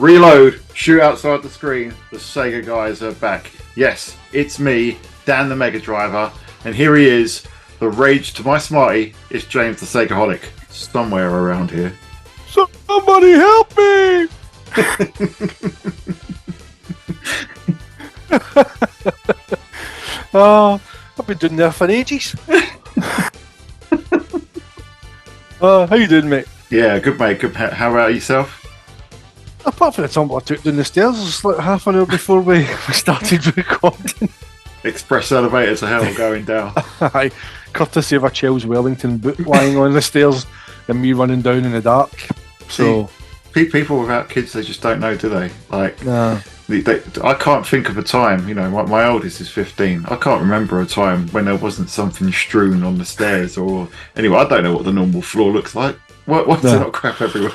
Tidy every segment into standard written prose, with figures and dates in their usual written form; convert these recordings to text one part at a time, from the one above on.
Reload, shoot outside the screen. The Sega guys are back. Yes, it's me, Dan the Mega Driver, and here he is, the rage to my smarty. It's James the Segaholic, somewhere around here. Somebody help me! Oh, I've been doing that for ages. How you doing, mate? Yeah, good mate. Good. How about yourself? Apart from the time I took down the stairs, it was like half an hour before we started recording. Express elevator to hell going down. Aye, courtesy of a Chelsea Wellington boot lying on the stairs and me running down in the dark. So people without kids, they just don't know, do they? Like, nah. I can't think of a time. You know, my oldest is 15. I can't remember a time when there wasn't something strewn on the stairs, or anyway, I don't know what the normal floor looks like. What's there not crap everywhere?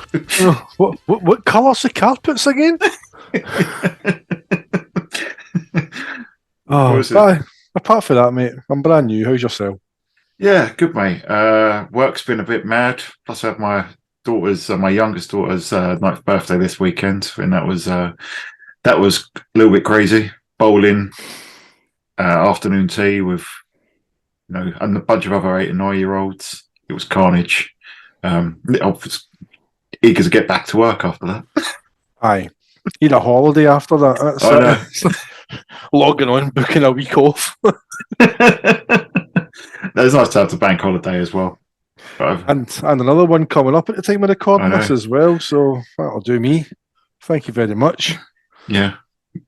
What colour's the carpets again? Apart from that, mate, I'm brand new. How's yourself? Yeah, good, mate. Work's been a bit mad. Plus, I have my youngest daughter's 9th birthday this weekend, and that was a little bit crazy. Bowling, afternoon tea with, and a bunch of other 8 and 9-year-olds. It was carnage. I was eager to get back to work after that. Aye, need a holiday after that. That's logging on, booking a week off. It's nice to have the bank holiday as well. And another one coming up at the time of recording this as well, so that'll do me. Thank you very much. Yeah,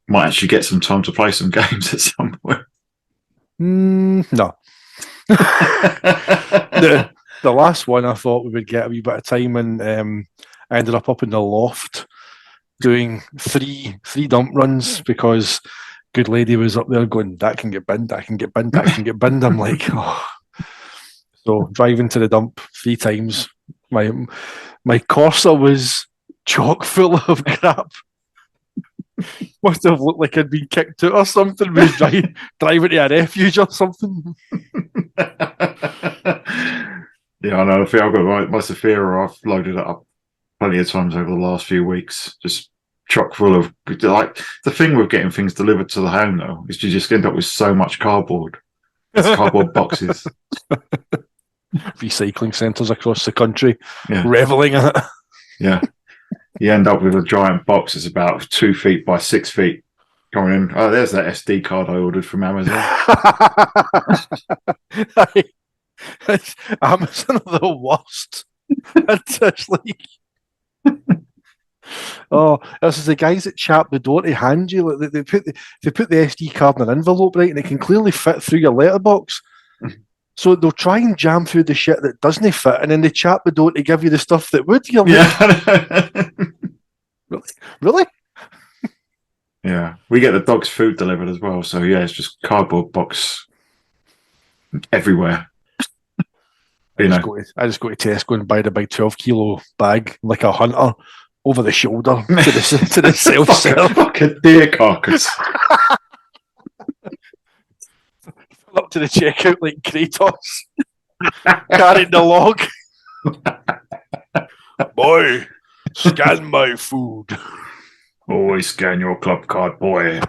might actually get some time to play some games at some point. No. The last one I thought we would get a wee bit of time, and I ended up in the loft doing three dump runs because good lady was up there going, that can get binned, that can get binned, that can get binned. I'm like, oh. So driving to the dump 3 times. My Corsa was chock full of crap. Must have looked like I'd been kicked out or something. Was driving to a refuge or something. Yeah, I know. I feel I've got my Safira. I've loaded it up plenty of times over the last few weeks. Just chock full of, like, the thing with getting things delivered to the home though is you just end up with so much cardboard. It's cardboard boxes. Recycling centres across the country, revelling in it. Yeah, you end up with a giant box that's about 2 feet by 6 feet coming in. Oh, there's that SD card I ordered from Amazon. Amazon are the worst. It's like, oh, this is the guys that chap the door to hand you. Like they put the SD card in an envelope, right, and it can clearly fit through your letterbox. So they'll try and jam through the shit that doesn't fit, and then they chap the door to give you the stuff that would. You're like, really? Yeah, we get the dog's food delivered as well. So yeah, it's just cardboard box everywhere. I just go to Tesco and buy the big 12-kilo bag like a hunter over the shoulder to the self-serve. Like a deer carcass. Up to the checkout like Kratos, carrying the log. Boy, scan my food. Always scan your club card, boy.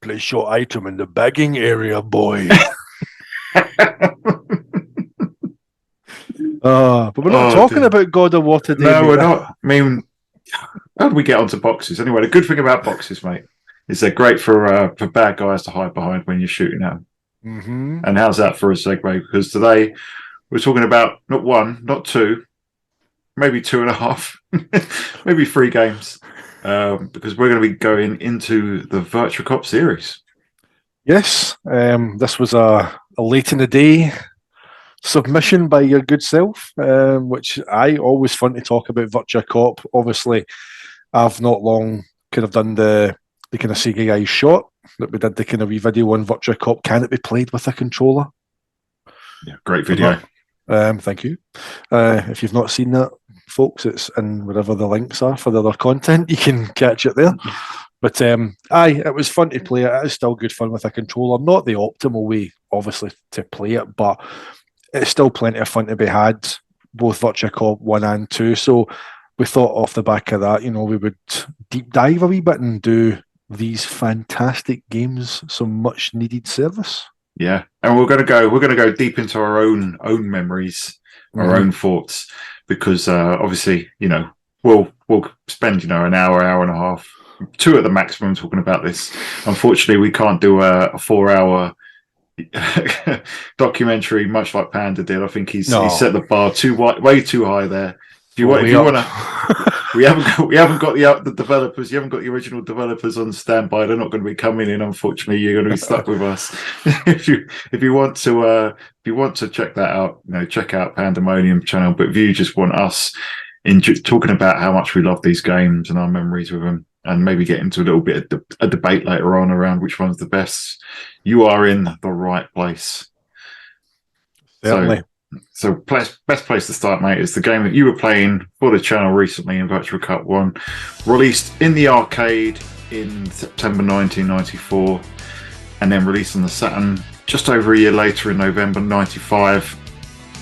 Place your item in the bagging area, boy. But we're not talking about God of War today. No, we're not. I mean, how do we get onto boxes? Anyway, the good thing about boxes, mate, is they're great for bad guys to hide behind when you're shooting at them. Mm-hmm. And how's that for a segue? Because today we're talking about not 1, not 2, maybe 2.5, maybe 3 games, because we're going to be going into the Virtua Cop series. Yes, this was a late in the day submission by your good self, which I always fun to talk about Virtua Cop. Obviously, I've not long kind of done the kind of SEGAGuys shot that we did the kind of wee video on Virtua Cop. Can it be played with a controller? Yeah, great video. Thank you. If you've not seen that, folks, it's in wherever the links are for the other content. You can catch it there. But it was fun to play it. It is still good fun with a controller. Not the optimal way, obviously, to play it, but it's still plenty of fun to be had, both Virtua Cop 1 and 2. So we thought off the back of that, we would deep dive a wee bit and do these fantastic games some much needed service. Yeah, and we're going to go deep into our own memories, our own thoughts, because obviously, we'll spend an hour and a half, 2 at the maximum talking about this. Unfortunately, we can't do a 4-hour documentary, much like Panda did. I think he's set the bar way too high there. If you want to, we haven't got the developers. You haven't got the original developers on standby. They're not going to be coming in. Unfortunately, you're going to be stuck with us. if you want to check that out, check out Pandemonium channel. But if you just want us talking about how much we love these games and our memories with them, and maybe get into a little bit of a debate later on around which one's the best, you are in the right place. Certainly. So best place to start, mate, is the game that you were playing for the channel recently in Virtua Cop 1, released in the arcade in September 1994, and then released on the Saturn just over a year later in November 95.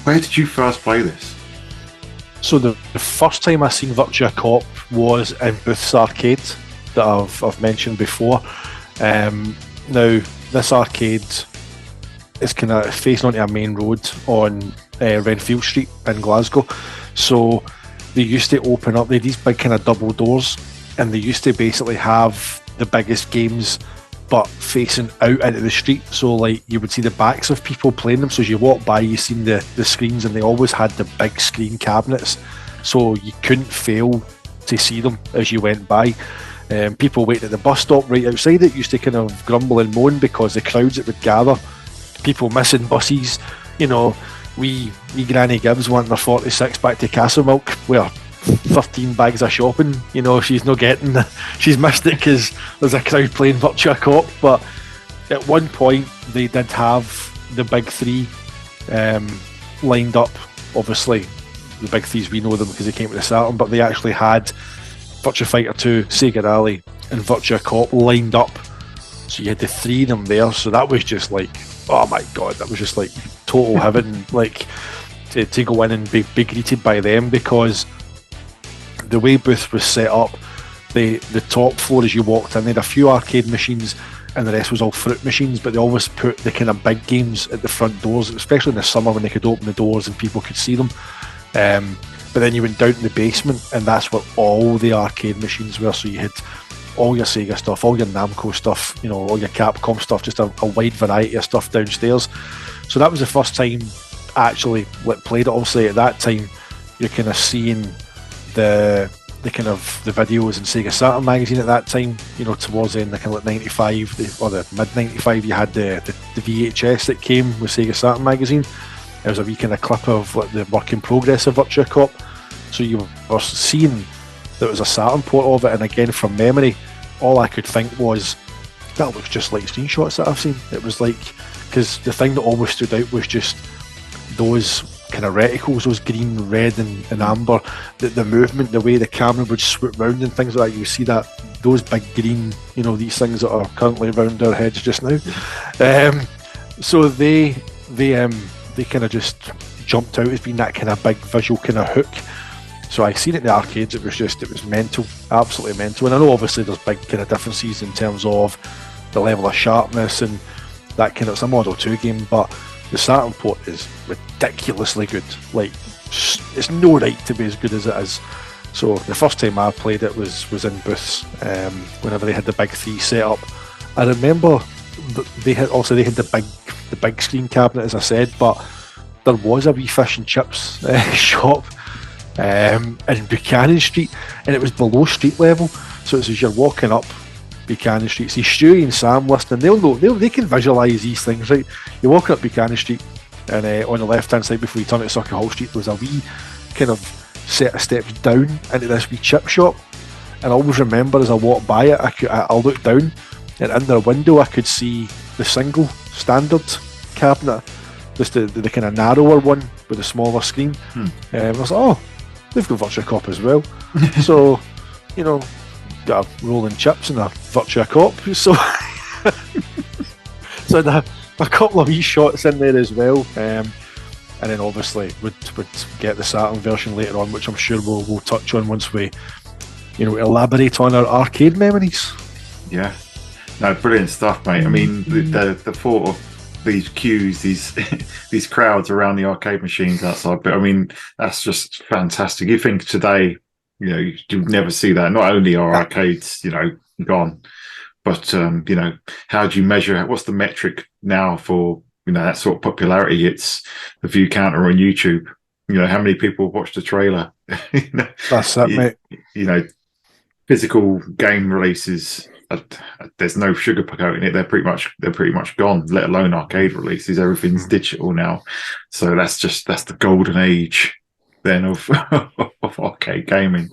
Where did you first play this? So the first time I seen Virtua Cop was in Booth's Arcade that I've mentioned before. Now, this arcade is kind of facing onto a main road on Renfield Street in Glasgow. So they used to open up, they had these big kind of double doors, and they used to basically have the biggest games but facing out into the street. So like you would see the backs of people playing them. So as you walk by, you seen the screens, and they always had the big screen cabinets. So you couldn't fail to see them as you went by. People waiting at the bus stop right outside it used to kind of grumble and moan because the crowds that would gather, people missing buses, wee Granny Gibbs wanting her 46 back to Castlemilk where 13 bags of shopping, she's not getting, she's missed it because there's a crowd playing Virtua Cop. But at one point they did have the big 3 lined up. Obviously the big 3s, we know them because they came to the Saturn, but they actually had Virtua Fighter 2, Sega Rally and Virtua Cop lined up. So you had the 3 of them there. So that was just like, oh my god, that was just like total heaven, like to go in and be greeted by them, because the way Booth was set up, the top floor as you walked in, they had a few arcade machines and the rest was all fruit machines, but they always put the kind of big games at the front doors, especially in the summer when they could open the doors and people could see them. But then you went down to the basement and that's where all the arcade machines were. So you had all your Sega stuff, all your Namco stuff, all your Capcom stuff, just a wide variety of stuff downstairs. So that was the first time I actually played it. Obviously at that time you're kind of seeing the kind of the videos in Sega Saturn magazine at that time, towards the end, kind of like 95 or the mid 95, you had the VHS that came with Sega Saturn magazine. There was a wee kind of clip of the work in progress of Virtua Cop. So you were seeing that was a Saturn port of it, and again from memory, all I could think was, that looks just like screenshots that I've seen. It was like, because the thing that always stood out was just those kind of reticles, those green, red and amber, the movement, the way the camera would swoop round and things like that. You see that, those big green, these things that are currently around our heads just now. So they kind of just jumped out as being that kind of big visual kind of hook. So I seen it in the arcades, it was mental, absolutely mental. And I know obviously there's big kind of differences in terms of the level of sharpness and that kind of, it's a Model 2 game, but the Saturn port is ridiculously good. Like, it's no right to be as good as it is. So the first time I played it was in Booths, whenever they had the big 3 set up. I remember they had the big screen cabinet, as I said, but there was a wee fish and chips shop in Buchanan Street, and it was below street level. So it's as you're walking up Buchanan Street, see Stewie and Sam listening, they can visualise these things, right? You're walking up Buchanan Street, and on the left hand side before you turn to Circuit Hall Street, there was a wee kind of set of steps down into this wee chip shop. And I always remember as I walked by it, I looked down, and in their window I could see the single standard cabinet, just the kind of narrower one with a smaller screen. I was like, oh, they've got Virtua Cop as well. So, got a rolling chips and a Virtua Cop. So, so a couple of wee shots in there as well. and then obviously would get the Saturn version later on, which I'm sure we'll touch on once we, elaborate on our arcade memories. Yeah, no, brilliant stuff, mate. I mean, the thought of these queues, these crowds around the arcade machines outside, but I mean, that's just fantastic. You think today, you'd never see that. Not only are arcades, gone, but how do you measure? What's the metric now for that sort of popularity? It's the view counter on YouTube. How many people watched the trailer? That's it, mate. Physical game releases, there's no sugarcoating it. They're pretty much gone. Let alone arcade releases. Everything's digital now, so that's the golden age then of of arcade gaming.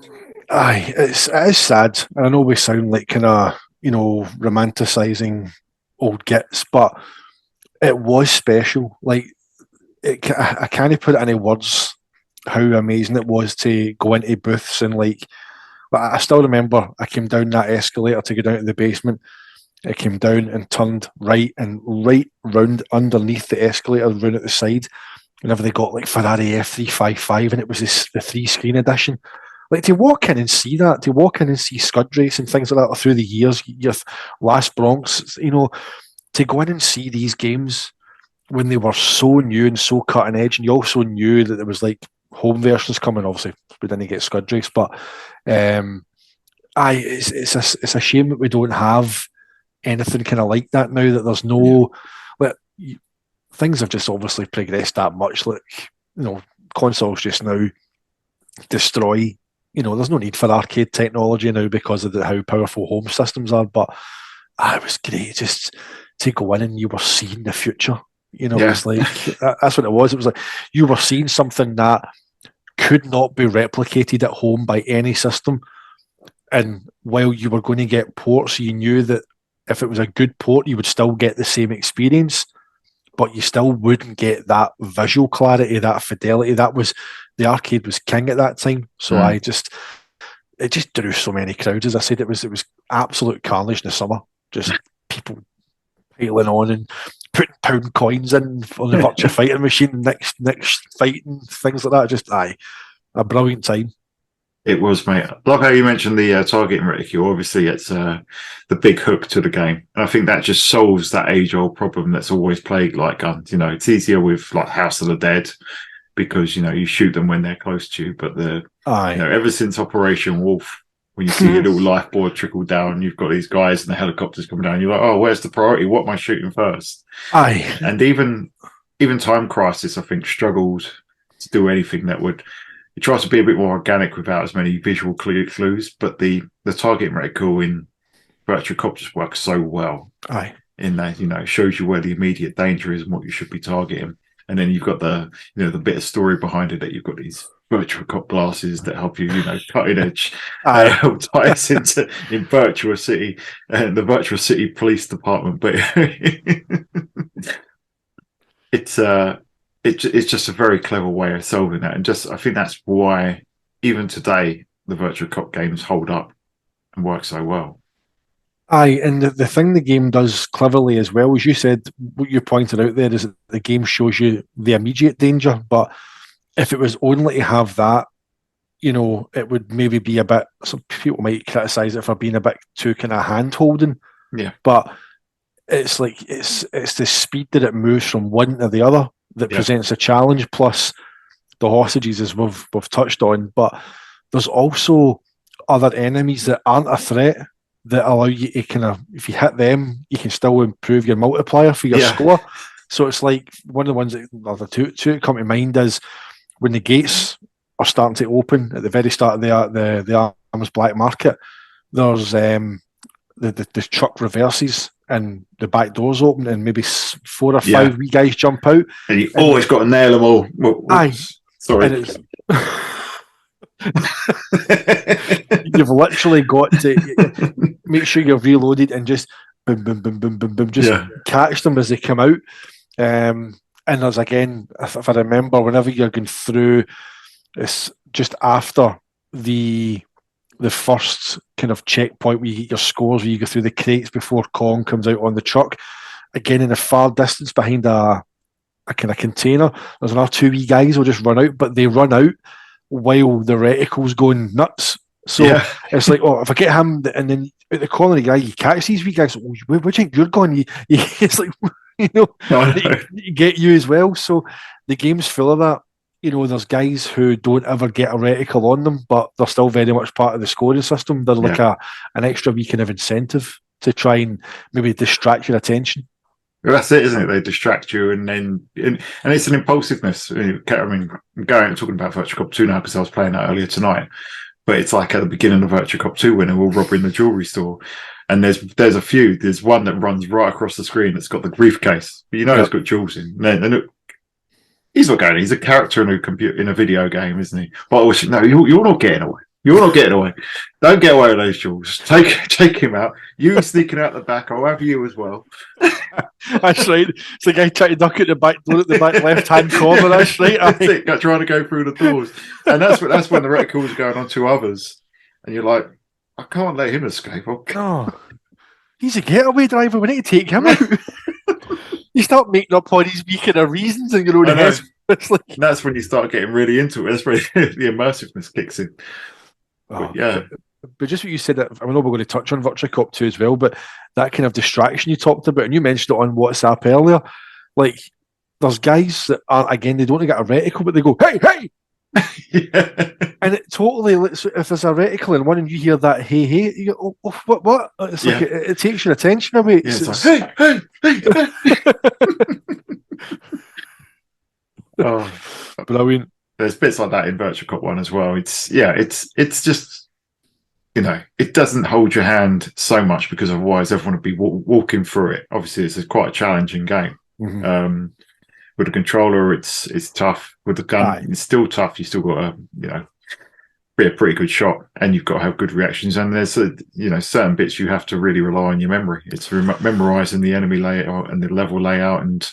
Aye, it is sad, and I know we sound like kind of romanticizing old gits, but it was special. Like, I can't put it into words how amazing it was to go into booths and but I still remember I came down that escalator to go down to the basement. I came down and turned right round underneath the escalator, round at the side. Whenever they got Ferrari F355, and it was the 3-screen edition. Like, to walk in and see that, to walk in and see Scud Race and things like that through the years, your Last Bronx, to go in and see these games when they were so new and so cutting edge, and you also knew that there was home versions coming. Obviously, we didn't get Scud Race, but it's a shame that we don't have anything kind of like that now. That there's no things have just obviously progressed that much. Consoles just now destroy. There's no need for arcade technology now because of how powerful home systems are. But it was great just to go in and you were seeing the future. It's that's what it was. It was like you were seeing something that could not be replicated at home by any system. And while you were going to get ports, you knew that if it was a good port, you would still get the same experience, but you still wouldn't get that visual clarity, that fidelity. The arcade was king at that time. So it just drew so many crowds. As I said, it was absolute carnage in the summer. Just people piling on and putting pound coins in on the Virtua Fighting machine, next fighting, things like that. Just a brilliant time. It was, mate. Love how you mentioned the targeting reticule. Obviously, it's the big hook to the game, and I think that just solves that age-old problem that's always plagued light guns. It's easier with House of the Dead because you shoot them when they're close to you. But ever since Operation Wolf, when you see a little life board trickle down, you've got these guys and the helicopters coming down. You're like, oh, where's the priority? What am I shooting first? And even Time Crisis, I think, struggled to do anything that would. It tries to be a bit more organic without as many visual clues, but the targeting reticule in Virtua Cop just works so well. In that, it shows you where the immediate danger is and what you should be targeting. And then you've got the bit of story behind it that you've got these Virtua Cop glasses that help you, cutting edge, help tie us in Virtua City, the Virtua City Police Department. But it's just a very clever way of solving that, and I think that's why even today the Virtua Cop games hold up and work so well. And the thing the game does cleverly as well, as you said, what you pointed out there is that the game shows you the immediate danger, but if it was only to have that, it would maybe be a bit. Some people might criticise it for being a bit too kind of hand holding. Yeah, but it's it's the speed that it moves from one to the other that presents a challenge, plus the hostages, as we've touched on. But there's also other enemies that aren't a threat that allow you to kind of, if you hit them, you can still improve your multiplier for your score. So it's like one of the ones the two that come to mind is when the gates are starting to open at the very start of the Arms Black Market. There's the truck reverses and the back doors open, and maybe 4 or 5 wee guys jump out. And you always got to nail them all. Sorry. You've literally got to make sure you're reloaded and just boom, boom, boom, boom, boom, boom, just catch them as they come out. And there's, again, if I remember, whenever you're going through, it's just after the first kind of checkpoint where you get your scores, where you go through the crates before Kong comes out on the truck. Again, in the far distance behind a a kind of container. There's another two wee guys will just run out, but they run out while the reticle's going nuts. So it's like, oh, if I get him, and then at the corner of the guy, you catch these wee guys. Oh, where do you think you're going? It's like, you get you as well. So the game's full of that. There's guys who don't ever get a reticle on them, but they're still very much part of the scoring system. They're like an extra wee kind of incentive to try and maybe distract your attention. Well, that's it, isn't it? They distract you, and it's an impulsiveness. I mean, I'm talking about Virtua Cop 2 now because I was playing that earlier tonight. But it's like at the beginning of Virtua Cop 2 when they're all robbing the jewelry store, and there's a few. There's one that runs right across the screen that's got the briefcase, but it's got jewels in. And he's not going. He's a character in a video game, isn't he? But I was no, you're not getting away. You're not getting away. Don't get away with those jewels. Take him out. You sneaking out the back. I'll have you as well. That's right. It's the guy trying to duck at the back door at the back left-hand corner. That's right. That's it. Trying to go through the doors, and that's when the reticle was going on to others, and you're like, I can't let him escape. No, he's a getaway driver. We need to take him out. You start making up all these weekend reasons in your own head. It's like, and that's when you start getting really into it. That's where the immersiveness kicks in. But just what you said, I know we're going to touch on Virtua Cop 2 as well, but that kind of distraction you talked about, and you mentioned it on WhatsApp earlier, like there's guys that are, again, they don't get a reticle, but they go, hey! And it totally, if there's a reticle in one and you hear that, hey, you go, oh, what? It's like it takes your attention away. It's like, hey! Oh, brilliant. There's bits like that in Virtua Cop 1 as well. It's just, it doesn't hold your hand so much because otherwise everyone would be walking through it. Obviously, it's quite a challenging game. Mm-hmm. With a controller, it's tough. With the gun, it's still tough. You still got to, be a pretty good shot, and you've got to have good reactions. And there's certain bits you have to really rely on your memory. It's memorizing the enemy layout and the level layout, and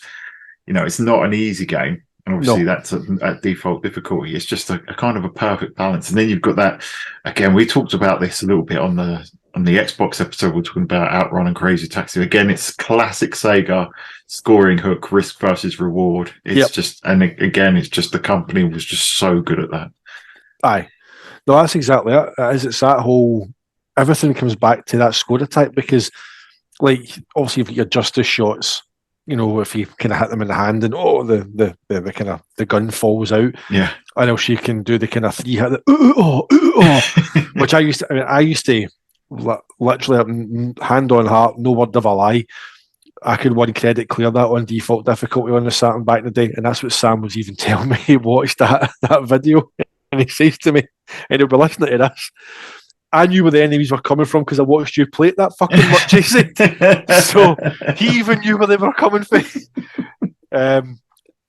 it's not an easy game. And obviously that's at default difficulty. It's just a kind of a perfect balance. And then you've got that, again, we talked about this a little bit on the Xbox episode. We're talking about Outrun and Crazy Taxi. Again, it's classic Sega scoring hook, risk versus reward. It's just the company was just so good at that. Aye. No, that's exactly it. It's that whole, everything comes back to that score attack because, like, obviously you've got your justice shots. If you kind of hit them in the hand and the kind of the gun falls out, and else you can do the kind of 3-hit, which I used to literally hand on heart, no word of a lie. I could one credit clear that on default difficulty on the Saturn back in the day, and that's what Sam was even telling me. He watched that video, and he says to me, and he'll be listening to this, I knew where the enemies were coming from because I watched you play it that fucking much, he said. So he even knew where they were coming from.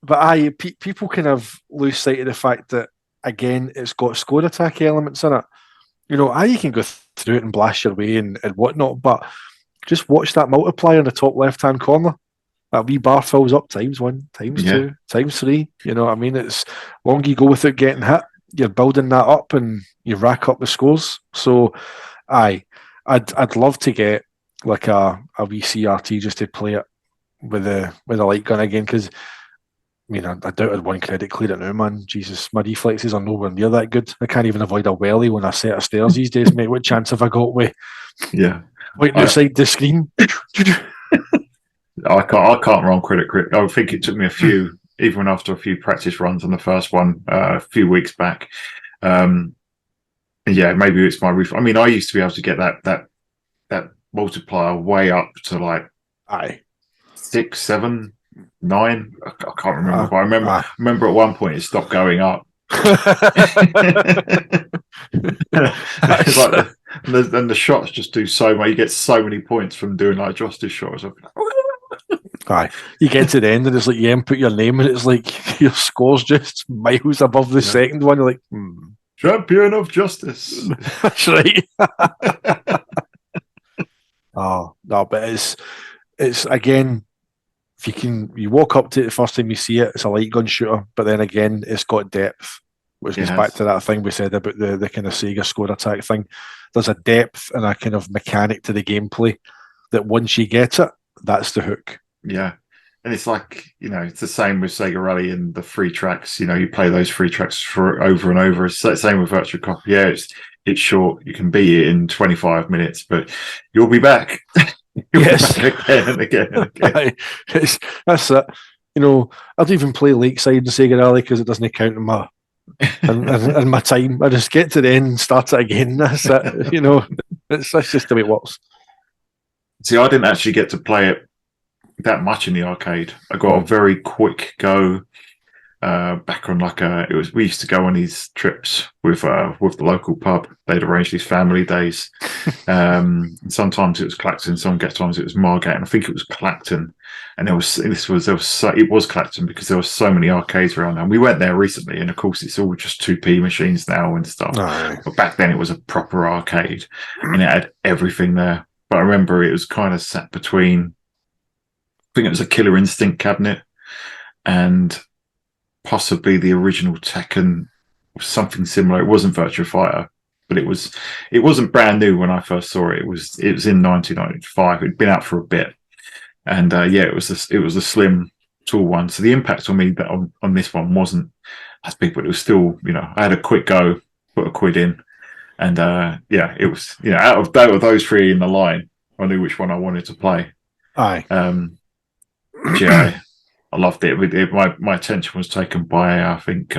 But people kind of lose sight of the fact that, again, it's got score attack elements in it. You can go through it and blast your way and whatnot, but just watch that multiplier in the top left-hand corner. That wee bar fills up ×1, ×2, ×3. You know what I mean? It's long you go without getting hit, you're building that up and you rack up the scores. So, I'd love to get like a wee CRT just to play it with a light gun again, because I doubt I'd one credit clear it now, man. Jesus, my reflexes are nowhere near that good. I can't even avoid a welly when I set of stairs these days, mate. What chance have I got with waiting outside the screen? I can't run credit. I think it took me a few, even after a few practice runs on the first one a few weeks back. Maybe it's my roof. I mean, I used to be able to get that multiplier way up to like 6, 7, 9. I can't remember. But I remember at one point it stopped going up. It's like and the shots just do so much. You get so many points from doing like justice shots. You get to the end and it's like you input your name and it's like your score's just miles above the second one. You're like, champion of justice. That's right. Oh no, but it's again, if you walk up to it the first time you see it, it's a light gun shooter, but then again, it's got depth, which goes back to that thing we said about the kind of Sega score attack thing. There's a depth and a kind of mechanic to the gameplay that once you get it, that's the hook. Yeah. And it's like, it's the same with Sega Rally and the free tracks. You play those free tracks for over and over. It's the same with Virtua Cop. Yeah, it's short. You can beat it in 25 minutes, but you'll be back. Yes. Again and again and again. That's it. I don't even play Lakeside in Sega Rally because it doesn't count in my in my time. I just get to the end and start it again. That's it. That's just the way it works. See, I didn't actually get to play it that much in the arcade. I got a very quick go back on we used to go on these trips with the local pub. They'd arrange these family days. Sometimes it was Clacton, some times it was Margate, and I think it was Clacton. And it was Clacton because there were so many arcades around. And we went there recently, and of course it's all just 2p machines now and stuff. But back then it was a proper arcade, and it had everything there. But I remember it was kind of sat between, I think it was a Killer Instinct cabinet and possibly the original Tekken, or something similar. It wasn't Virtua Fighter, but it wasn't brand new when I first saw it. It was in 1995. It'd been out for a bit, and it was a slim, tall one. So the impact on me on this one wasn't as big, but it was still, I had a quick go, put a quid in, and it was, out of those three in the line, I knew which one I wanted to play. Aye. I loved it. My attention was taken by, I think,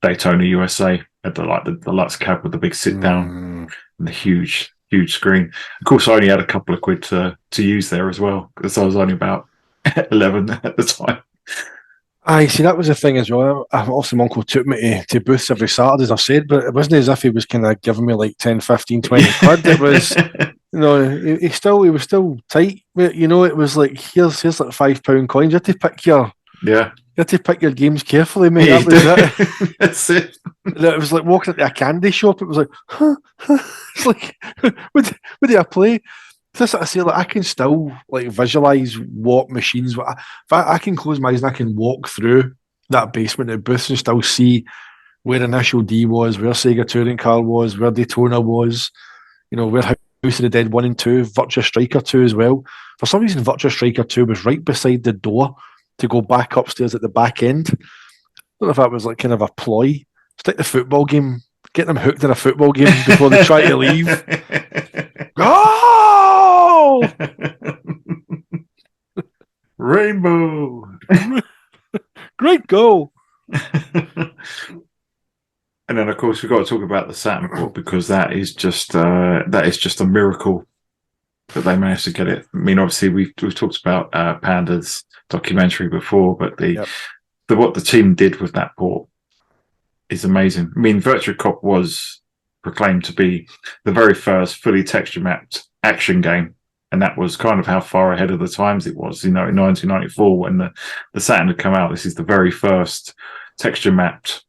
Daytona USA at the Lutz cab with the big sit down and the huge screen. Of course, I only had a couple of quid to use there as well because I was only about 11 at the time. Aye, see, that was the thing as well. Also, my uncle took me to booths every Saturday, as I said, but it wasn't as if he was kind of giving me like 10, 15, 20 quid. It was, he was still tight. It was like, here's like £5 coins. You had to pick your games carefully, mate. That was it. That's it. It was like walking into a candy shop. It was like, it's like, what do I play? This I say, like, I can still visualize what machines. If I can close my eyes and I can walk through that basement at booths and still see where Initial D was, where Sega Touring Car was, where Daytona was, where House of the Dead 1 and 2, Virtua Striker 2 as well. For some reason, Virtua Striker 2 was right beside the door to go back upstairs at the back end. I don't know if that was like kind of a ploy. It's like the football game, getting them hooked in a football game before they try to leave. Oh! Rainbow! Great goal! And then, of course, we've got to talk about the Saturn port because that is just a miracle that they managed to get it. I mean, obviously, we've talked about Panda's documentary before, but what the team did with that port is amazing. I mean, Virtua Cop was proclaimed to be the very first fully texture mapped action game, and that was kind of how far ahead of the times it was. In 1994 when the Saturn had come out, this is the very first texture mapped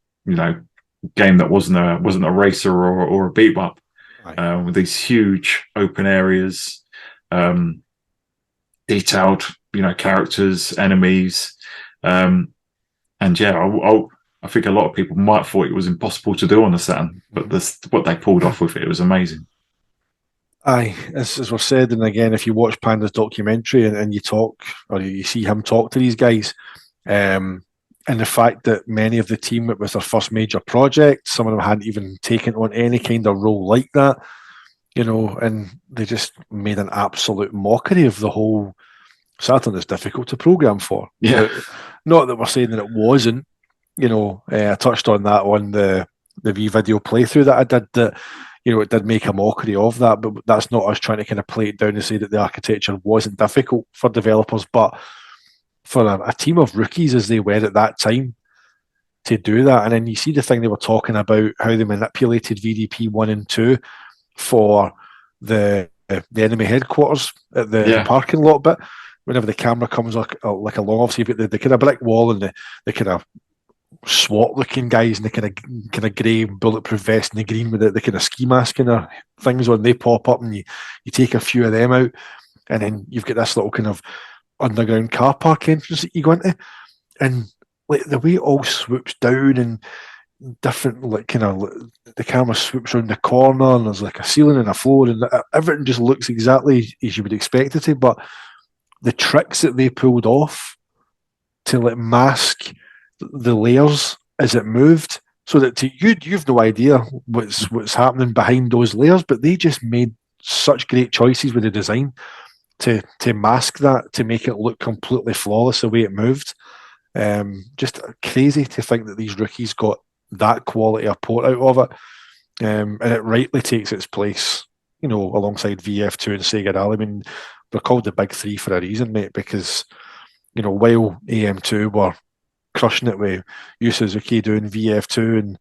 game that wasn't a racer or a beat up, right. With these huge open areas, detailed characters, enemies, and I think a lot of people might have thought it was impossible to do on the Saturn, but what they pulled off with it was amazing. Aye, as was said, and again, if you watch Panda's documentary and you talk, or you see him talk to these guys, and the fact that many of the team, it was their first major project, some of them hadn't even taken on any kind of role like that, and they just made an absolute mockery of the whole Saturn is difficult to program for. Yeah. Not that we're saying that it wasn't, I touched on that on the wee video playthrough that I did, that it did make a mockery of that, but that's not us trying to kind of play it down and say that the architecture wasn't difficult for developers, but for a team of rookies as they were at that time to do that. And then you see the thing they were talking about, how they manipulated VDP 1 and 2 for the enemy headquarters at the parking lot bit. Whenever the camera comes like along, obviously you've got the kind of brick wall and the kind of SWAT looking guys and the kind of grey bulletproof vest and the green with the kind of ski mask and their things on, they pop up and you take a few of them out, and then you've got this little kind of underground car park entrance that you go into, and like the way it all swoops down and different, like kind of the camera swoops around the corner and there's like a ceiling and a floor and everything just looks exactly as you would expect it to, but the tricks that they pulled off like mask the layers as it moved, so that you've no idea what's happening behind those layers. But they just made such great choices with the design to mask that, to make it look completely flawless the way it moved. Just crazy to think that these rookies got that quality of port out of it, and it rightly takes its place, alongside VF2 and Sega Rally. I mean, they're called the big three for a reason, mate, because while AM2 were crushing it with Yu Suzuki doing VF2 and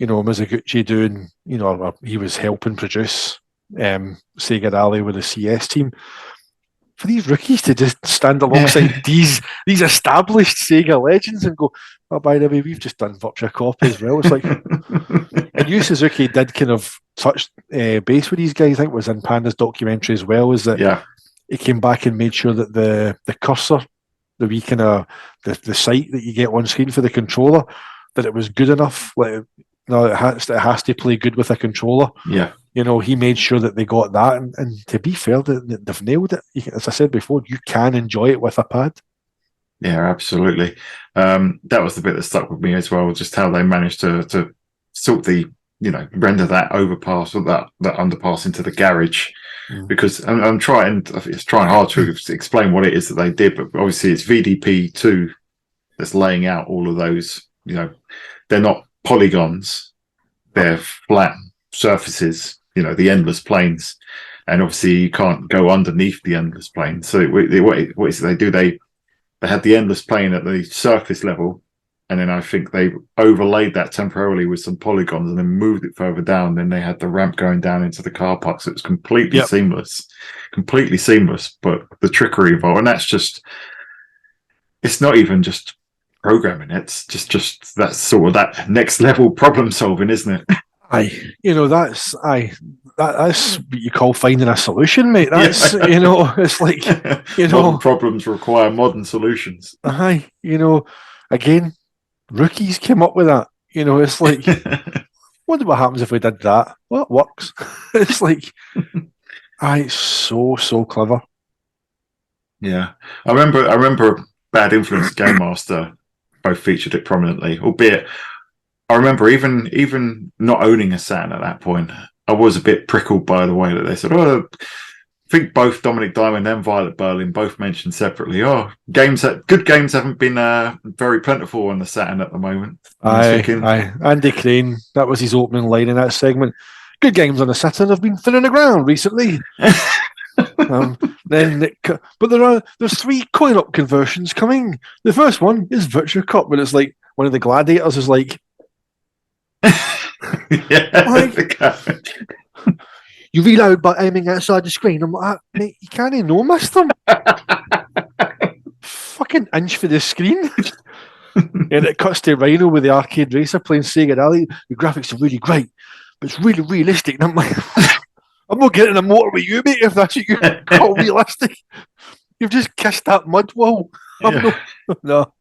Mizuguchi doing, he was helping produce Sega Rally with the CS team. For these rookies to just stand alongside these established Sega legends and go, oh, by the way, we've just done Virtua Cop as well. It's like, and Yu Suzuki did kind of touch base with these guys. I think it was in Panda's documentary as well. Is that he came back and made sure that the cursor, the wee kind of the sight that you get on screen for the controller, that it was good enough. Like, no, it has to play good with a controller. Yeah. He made sure that they got that, and to be fair, they've nailed it. As I said before, you can enjoy it with a pad. Yeah, absolutely. That was the bit that stuck with me as well, just how they managed to sort the, render that overpass or that underpass into the garage. Because it's trying hard to explain what it is that they did, but obviously it's VDP2 that's laying out all of those. They're not polygons; they're flat surfaces. The endless planes, and obviously you can't go underneath the endless plane. So what is it they do? They had the endless plane at the surface level, and then I think they overlaid that temporarily with some polygons, and then moved it further down. Then they had the ramp going down into the car park, so it was completely seamless. But the trickery involved, and that's just—it's not even just programming; it's just that sort of that next level problem solving, isn't it? That's what you call finding a solution, mate. That's it's like modern problems require modern solutions. Again, rookies came up with that. It's like, wonder what happens if we did that. Well, it works. It's like, it's so clever. Yeah, I remember Bad Influence Game Master both featured it prominently, albeit. I remember even not owning a Saturn at that point, I was a bit prickled by the way that they said, I think both Dominic Diamond and Violet Berlin both mentioned separately, good games haven't been very plentiful on the Saturn at the moment. Aye. Andy Crane, that was his opening line in that segment. Good games on the Saturn have been thin on the ground recently. But there's 3 coin-op conversions coming. The first one is Virtua Cop, but it's like one of the gladiators is like, you reload by aiming outside the screen. I'm like, mate, you can't even miss them. Fucking inch for the screen. And it cuts to Rhino with the arcade racer playing Sega Rally. The graphics are really great, but it's really realistic. And I'm like, I'm not getting a motor with you, mate, if that's what you call realistic. You've just kissed that mud wall. No.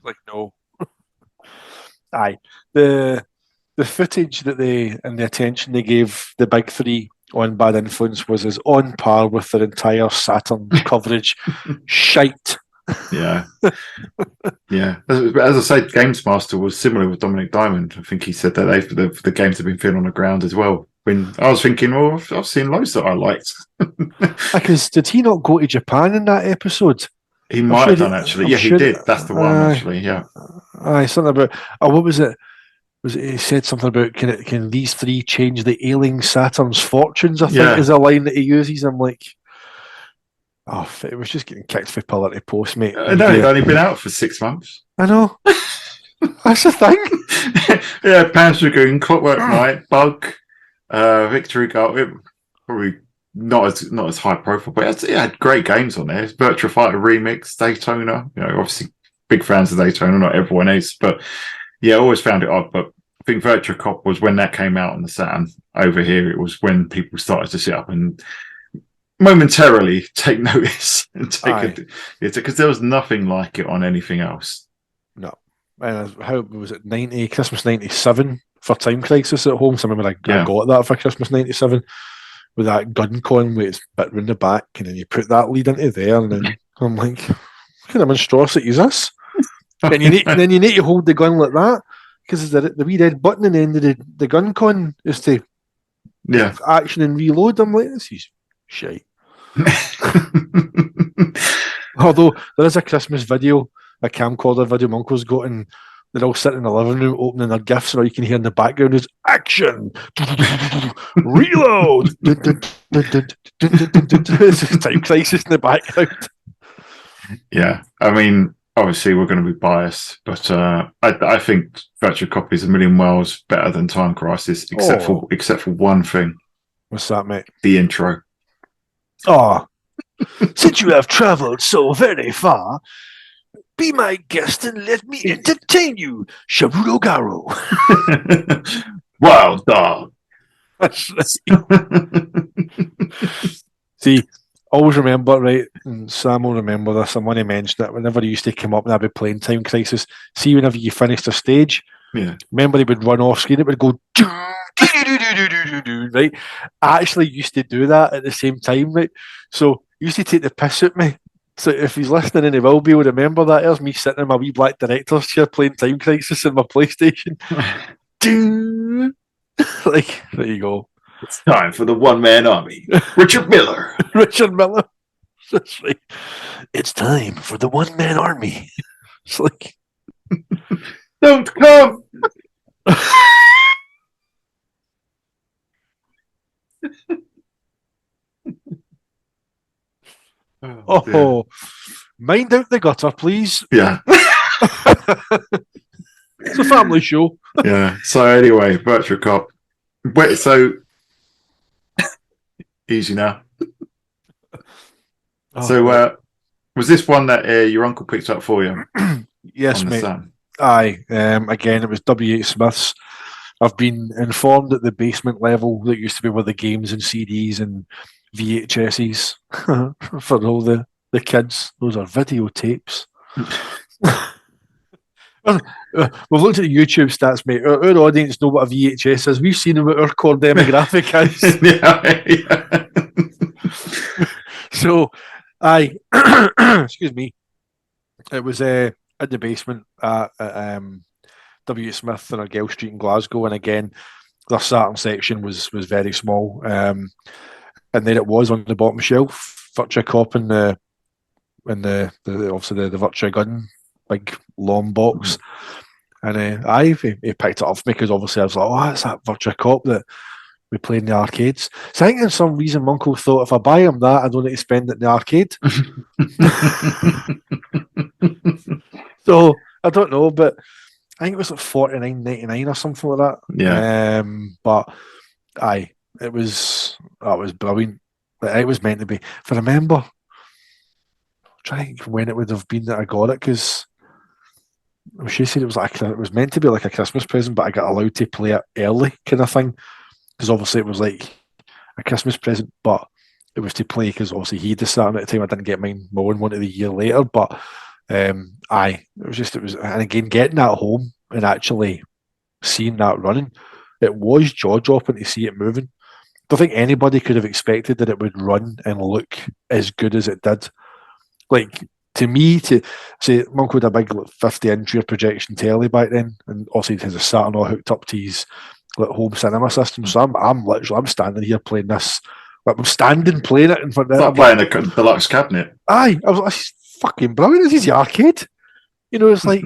Like, no. Aye, the footage that and the attention they gave the big three on Bad Influence was as on par with their entire Saturn coverage. Shite. Yeah. As I said, Games Master was similar with Dominic Diamond. I think he said that the games have been thin on the ground as well. When I was thinking, well, I've seen loads that I liked. Because did he not go to Japan in that episode? He might have done, actually. He did. That's the one, actually. Yeah. Something about. What was it? He said something about can these 3 change the ailing Saturn's fortunes? I think is a line that he uses. I'm like, it was just getting kicked for pillar to post, mate. No, he'd only been out for 6 months. I know. That's the thing. Yeah, Pan's Dragoon, Clockwork Knight, Bug, Victory Guard. Probably not as high profile, but it had great games on there. It's Virtua Fighter Remix, Daytona. Obviously big fans of Daytona. Not everyone is, but I always found it odd. But I think Virtua Cop was when that came out on the Saturn. Over here, it was when people started to sit up and momentarily take notice and take it, because there was nothing like it on anything else. No, and how was it? Christmas '97 for Time Crisis at home. So I remember I got that for Christmas '97 with that gun con with its bit round the back, and then you put that lead into there, and then I'm like, what kind of monstrosity is this? And then you need to hold the gun like that because the wee red button in the end of the gun con is to action and reload. I'm like, this is shite. Although there is a Christmas video, a camcorder video my uncle's got, and they're all sitting in the living room opening their gifts, and all you can hear in the background is action, reload. It's Time Crisis in the background. Yeah, I mean, obviously we're going to be biased, but I think Virtua Cop is a million miles better than Time Crisis, except for one thing. What's that, mate? The intro. Oh, since you have travelled so very far, be my guest and let me entertain you, Shaburo-garo. Wild dog. See, always remember, right, and Sam will remember this, and when he mentioned it, whenever he used to come up and I'd be playing Time Crisis, see whenever you finished a stage, remember he would run off screen, it would go right? I actually used to do that at the same time, right? So he used to take the piss at me. So if he's listening and he will be able to remember that, there's me sitting in my wee black director's chair playing Time Crisis in my PlayStation. Like, there you go. It's time for the one-man army. Richard Miller. Richard Miller. That's right. It's time for the one-man army. It's like... Don't come! Oh, mind out the gutter, please. Yeah. It's a family show. Yeah. So anyway, Virtua Cop. Wait, so easy now. So was this one that your uncle picked up for you? Yes, mate. Aye. Again, it was W.H. Smith's. I've been informed at the basement level that used to be where the games and CDs and VHSs for all the kids. Those are videotapes. We've looked at the YouTube stats, mate. Our audience know what a VHS is. We've seen what our core demographic is. So, excuse me. It was at the basement at W. Smith on Argyle Street in Glasgow, and again, their Saturn section was very small. And then it was on the bottom shelf, Virtua Cop and the obviously the Virtua gun, big long box. And he picked it up for me because obviously I was like, oh, it's that Virtua Cop that we played in the arcades. So I think for some reason my uncle thought if I buy him that, I don't need to spend it in the arcade. So I don't know, but I think it was like $49.99 or something like that. Yeah. But that was brilliant. It was meant to be. If I remember, I'm trying to think when it would have been that I got it, because she said it was meant to be like a Christmas present, but I got allowed to play it early, kind of thing. Because obviously it was like a Christmas present, but it was to play because obviously he decided at the time. I didn't get my own one of the year later, but it was, and again, getting that home and actually seeing that running, it was jaw dropping to see it moving. I don't think anybody could have expected that it would run and look as good as it did. Like, to me, to say, my uncle had a big 50-inch rear projection telly back then, and also he has a Saturn all hooked up to his home cinema system. So I'm standing here playing this. I'm standing playing it in front of. Not playing the deluxe cabinet. Aye, I was like, this is fucking brilliant. This is the arcade. You know, it's like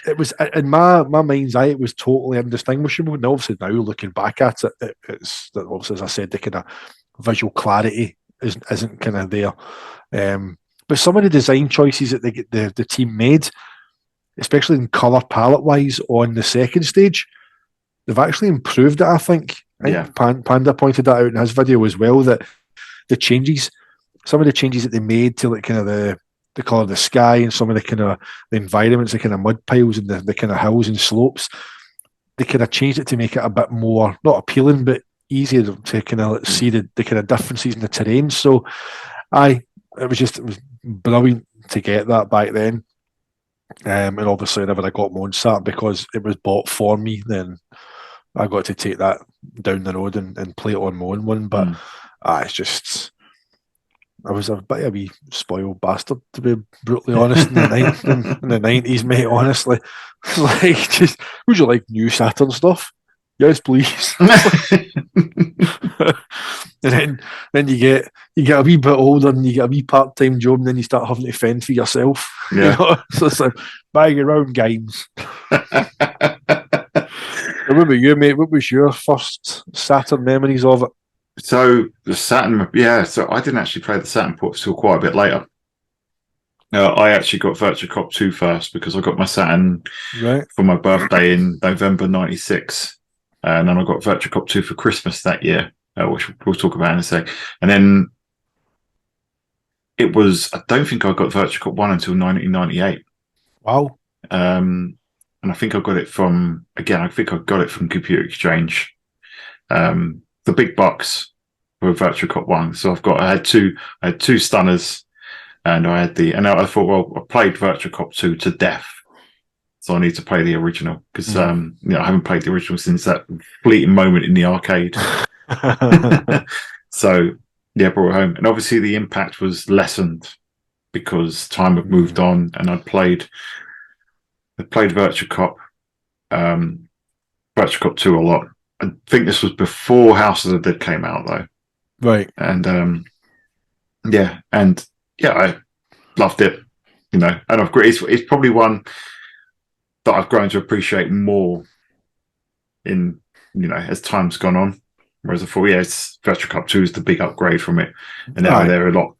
it was in my mind's eye. It was totally indistinguishable. And obviously now looking back at it, it's obviously, as I said, the kind of visual clarity isn't kind of there. But some of the design choices that the team made, especially in colour palette wise on the second stage, they've actually improved it, I think. Panda pointed that out in his video as well, that some of the changes that they made to like kind of the colour of the sky and some of the kind of the environments, the kind of mud piles and the kind of hills and slopes, they kind of changed it to make it a bit more, not appealing, but easier to kind of see the kind of differences in the terrain. So it was brilliant to get that back then. And obviously whenever I got my own Saturn, because it was bought for me, then I got to take that down the road and play it on my own one. But it's just I was a bit of a wee spoiled bastard, to be brutally honest, in the 90s, mate, honestly. Like, just, would you like new Saturn stuff? Yes, please. And then you get a wee bit older and you get a wee part-time job and then you start having to fend for yourself. Yeah. You know? So it's like buying your own games. What about you, mate? What was your first Saturn memories of it? So the Saturn, so I didn't actually play the Saturn port till quite a bit later. I actually got Virtua Cop 2 first because I got my Saturn for my birthday in November 96. And then I got Virtua Cop 2 for Christmas that year, which we'll talk about in a sec. And then I don't think I got Virtua Cop 1 until 1998. Wow. And I think I got it from Computer Exchange. The big bucks for Virtua Cop 1. So I had two stunners. And I thought, well, I played Virtua Cop 2 to death, so I need to play the original because I haven't played the original since that fleeting moment in the arcade. So brought it home, and obviously the impact was lessened because time had moved on, and I played Virtua Cop 2 a lot. I think this was before House of the Dead came out, though. Right, and I loved it, and it's probably one that I've grown to appreciate more in, as time's gone on. Whereas I thought, Virtua Cop 2 is the big upgrade from it, and now they're a lot,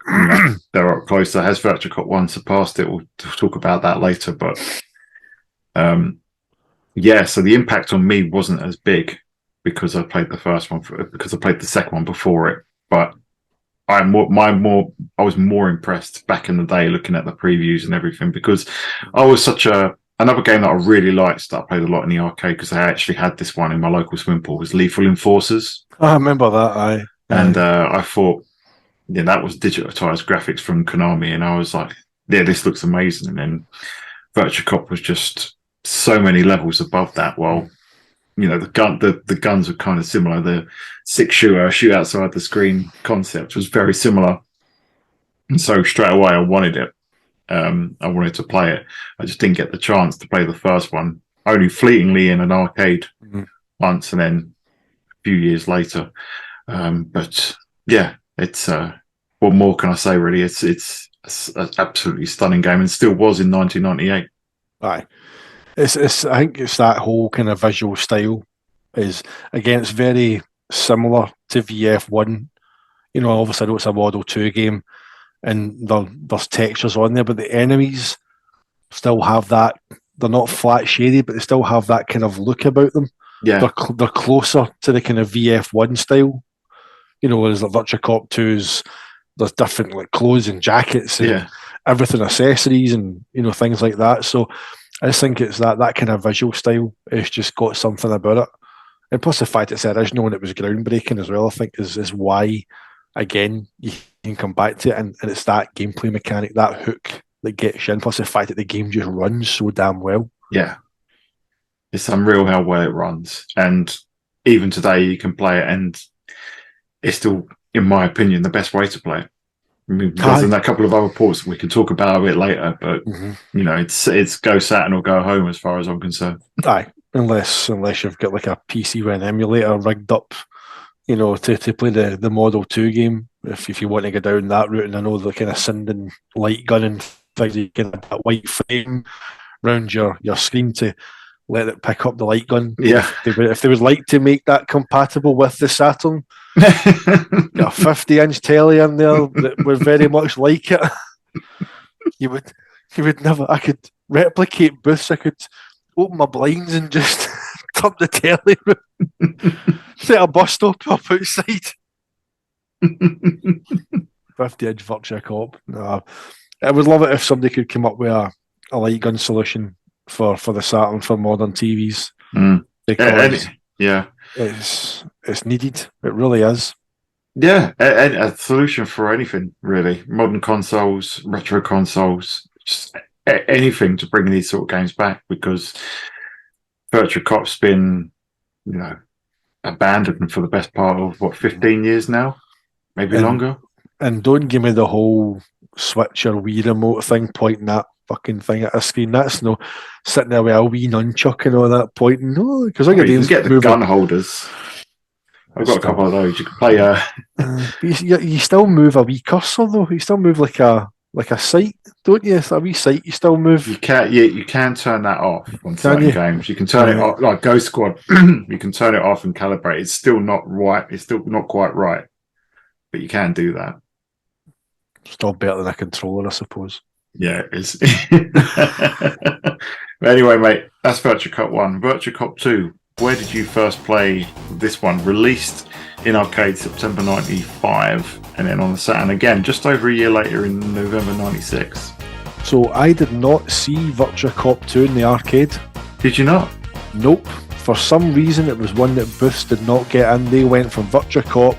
they're up closer. Has Virtua Cop 1 surpassed it? We'll talk about that later, but so the impact on me wasn't as big because I played the first one because I played the second one before it, but I was more impressed back in the day looking at the previews and everything because I was another game that I really liked that I played a lot in the arcade because I actually had this one in my local swimming pool was Lethal Enforcers. I remember that. And I thought, that was digitized graphics from Konami, and I was like, this looks amazing. And then Virtua Cop was just so many levels above that. Well, the guns were kind of similar. The six-shooter, shoot outside the screen concept was very similar. And so straight away I wanted it. I wanted to play it. I just didn't get the chance to play the first one, only fleetingly in an arcade once, and then a few years later. But it's what more can I say? Really, it's an absolutely stunning game, and still was in 1998. Aye. I think it's that whole kind of visual style is, again, it's very similar to VF1. Obviously I know it's a Model 2 game and there's textures on there, but the enemies still have that. They're not flat shaded, but they still have that kind of look about them. Yeah. They're closer to the kind of VF1 style. Whereas like Virtua Cop 2's, there's different like clothes and jackets and everything, accessories and things like that. So I just think it's that kind of visual style. It's just got something about it. And plus the fact it's original and it was groundbreaking as well, I think is why, again, you can come back to it. And it's that gameplay mechanic, that hook that gets you in. Plus the fact that the game just runs so damn well. Yeah. It's unreal how well it runs. And even today you can play it and it's still, in my opinion, the best way to play it. I mean, there's a couple of other ports we can talk about a bit later, but it's go Saturn or go home as far as I'm concerned. Aye, unless you've got like a PC with an emulator rigged up, to play the Model 2 game. If you want to go down that route, and I know the kind of sending light gun and things, you can have that white frame around your screen to let it pick up the light gun. Yeah. If they would like to make that compatible with the Saturn, got a 50-inch telly in there that would very much like it. You would never. I could replicate booths. I could open my blinds and just turn the telly, set a bus stop up outside. 50-inch Virtua Cop. No, I would love it if somebody could come up with a light gun solution for the Saturn for modern TVs. Because it's needed. It really is. Yeah, a solution for anything, really. Modern consoles, retro consoles, just anything to bring these sort of games back, because Virtua Cop's been, abandoned for the best part of, 15 years now? Maybe longer? And don't give me the whole Switch or Wii remote thing pointing that fucking thing at a screen. That's no sitting there with a wee nunchuck and all that pointing. No, because I You get can these get the moving. gun holders. I've got a couple of those. You can play. But you still move a wee cursor though. You still move like a sight, don't you? A wee sight. You still move. You can. Yeah, you can turn that off on Can certain you? games. You can turn it off, like Ghost Squad. You can turn it off and calibrate. It's still not right. It's still not quite right, but you can do that. Still better than a controller, I suppose. Yeah, it is. But anyway, mate, that's Virtua Cop 1. Virtua Cop 2, where did you first play this one? Released in arcade September 95, and then on the Saturn again, just over a year later in November 96. So I did not see Virtua Cop 2 in the arcade. Did you not? Nope. For some reason, it was one that Booths did not get in. They went from Virtua Cop,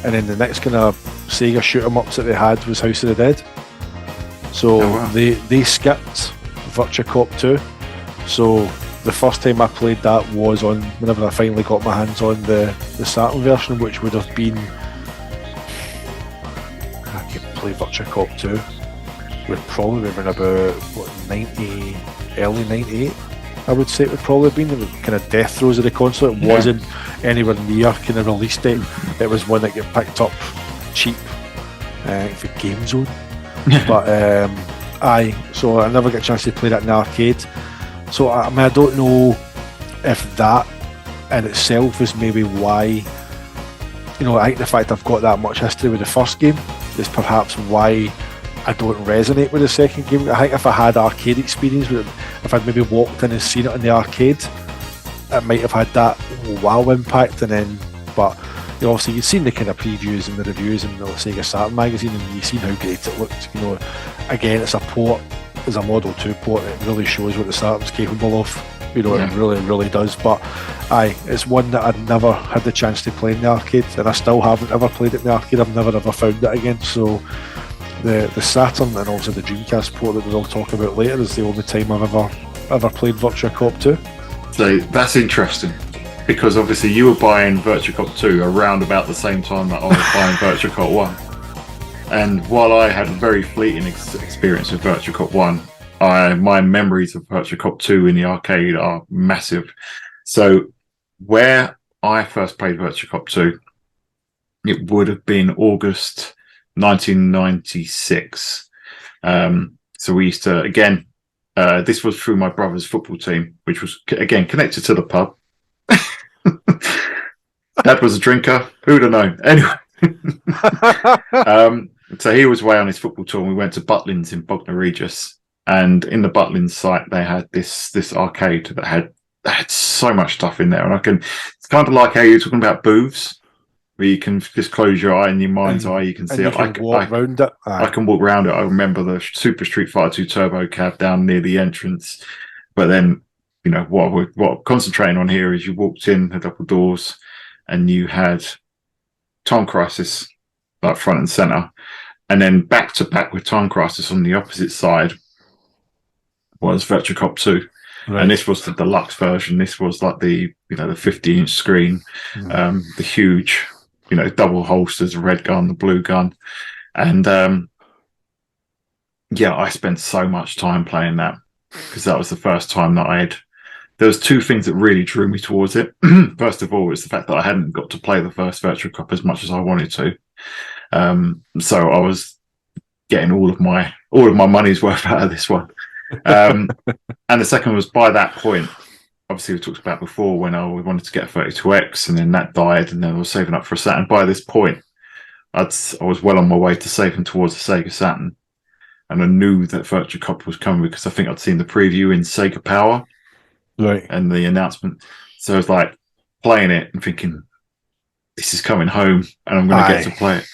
and then the next kind of Sega shoot-em-ups that they had was House of the Dead. So they skipped Virtua Cop 2. So the first time I played that was on whenever I finally got my hands on the Saturn version, which would have been, I could play Virtua Cop 2. Would probably have been about early 98. I would say it would probably have been. It was kind of death throes of the console. It wasn't anywhere near kind of release date. It was one that got picked up cheap for Game Zone. But so I never got a chance to play that in the arcade. So I mean, I don't know if that in itself is maybe why, I think the fact I've got that much history with the first game is perhaps why I don't resonate with the second game. I think if I had arcade experience with it, if I'd maybe walked in and seen it in the arcade, it might have had that wow impact. And then, but obviously you've seen the kind of previews and the reviews in the Sega Saturn magazine, and you've seen how great it looked. Again, it's a port, it's a Model 2 port. It really shows what the Saturn's capable of. It really, really does. But it's one that I'd never had the chance to play in the arcade, and I still haven't ever played it in the arcade. I've never ever found it again. So the Saturn and also the Dreamcast port that we'll talk about later is the only time I've ever played Virtua Cop 2. So that's interesting, because obviously you were buying Virtua Cop 2 around about the same time that I was buying Virtua Cop 1. And while I had a very fleeting experience with Virtua Cop 1, my memories of Virtua Cop 2 in the arcade are massive. So where I first played Virtua Cop 2, it would have been August 1996. So we used to, again, this was through my brother's football team, which was, again, connected to the pub. Dad was a drinker. Who'd have known? Anyway. So he was away on his football tour, and we went to Butlins in Bognor Regis. And in the Butlins site, they had this arcade that had so much stuff in there. And it's kind of like how you're talking about booths, where you can just close your eye, in your mind's eye, you can see it. I can walk around it. I can walk around it. I remember the Super Street Fighter 2 Turbo cab down near the entrance. But then, what I'm concentrating on here is you walked in the double doors, and you had Time Crisis like front and center, and then back to back with Time Crisis on the opposite side was Virtua Cop 2. Right. And this was the deluxe version. This was like the 50-inch screen, the huge, double holsters, the red gun, the blue gun. And I spent so much time playing that, because that was the first time that there was two things that really drew me towards it. First of all, was the fact that I hadn't got to play the first Virtua Cop as much as I wanted to. So I was getting all of my money's worth out of this one. And the second was, by that point, obviously we talked about before, when we wanted to get a 32X, and then that died, and then I was saving up for a Saturn. By this point, I was well on my way to saving towards the Sega Saturn, and I knew that Virtua Cop was coming because I think I'd seen the preview in Sega Power. Right. And the announcement. So I was like playing it and thinking, this is coming home and I'm going to get to play it.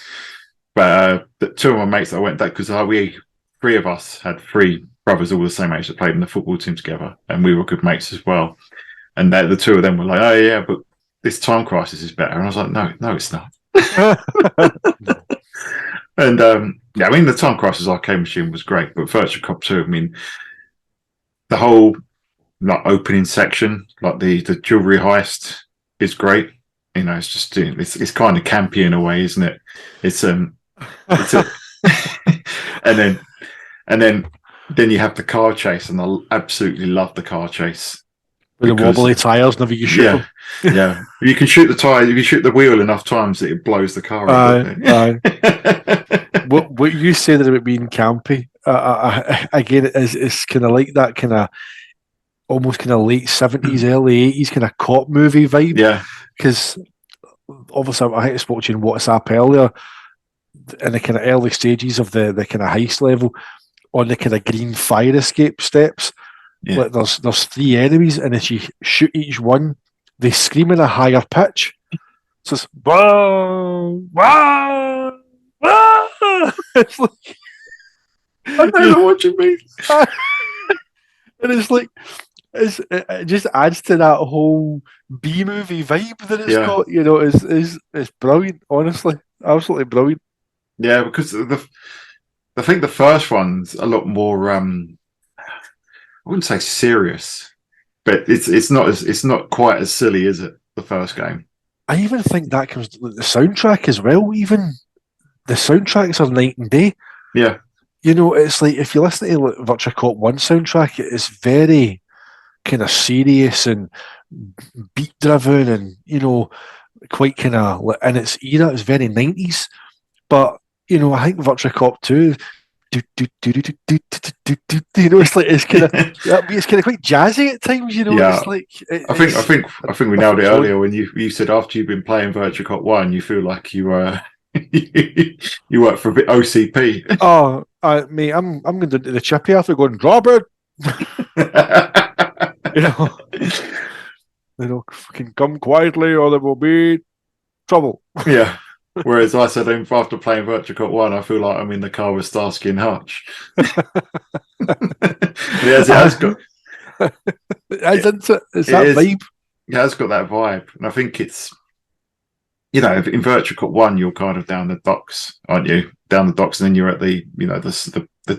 But the two of my mates that I went that, because we three of us had three brothers all the same age that played in the football team together, and we were good mates as well. And the two of them were like, oh yeah, but this Time Crisis is better. And I was like, no, it's not. And the Time Crisis arcade machine was great, but Virtua Cop 2, the whole opening section, like the jewelry heist, is great. It's just it's kind of campy in a way, isn't it? It's It's a, and then you have the car chase, and I absolutely love the car chase. With the wobbly tires, never you shoot them. Yeah. You can shoot the tire, you can shoot the wheel enough times that it blows the car up. What you said about being campy, again, it's kind of like that kind of almost kind of late 70s, early 80s kind of cop movie vibe. Yeah. Because obviously, I think I spoke to you in WhatsApp earlier, in the kind of early stages of the kind of heist level, on the kind of green fire escape steps. Yeah. Like there's 3 enemies, and as you shoot each one, they scream in a higher pitch. So it's bah, bah, bah. It's like, I know what you mean. And it's like it just adds to that whole B movie vibe that it's got. You know, it's brilliant. Honestly, absolutely brilliant. Yeah, because I think the first one's a lot more. I wouldn't say serious, but it's not quite as silly, is it? The first game. I even think that comes the soundtrack as well. Even the soundtracks are night and day. Yeah, you know, it's like if you listen to like, Virtua Cop 1 soundtrack, it's very kind of serious and beat driven, and you know, quite kind of in its era. It's very 90s, but you know, I think Virtua Cop 2. You know, it's kind of quite jazzy at times. You know, it's like I think we nailed it earlier when you said after you've been playing Virtua Cop 1, you feel like you you work for a bit OCP. Oh, mate, I'm going to the chippy after going drop it. you know, fucking come quietly or there will be trouble. Yeah. Whereas I said after playing Virtua Cop 1, I feel like I'm in the car with Starsky and Hutch. Yes, it has got. It's that vibe. It has got that vibe, and I think it's. You know, in Virtua Cop 1, you're kind of down the docks, aren't you? Down the docks, and then you're at the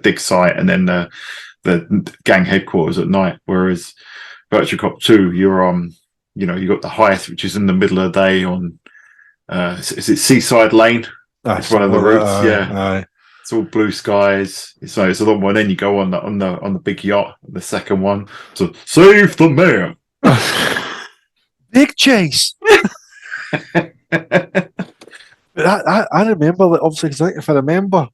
dig site, and then the gang headquarters at night. Whereas Virtua Cop 2, you're on, you know, you got the heist, which is in the middle of the day on. Is it Seaside Lane? It's one of the routes. It's all blue skies. So it's a lot more. And then you go on the big yacht, the second one. So save the mayor. Big chase. I remember that obviously because if I remember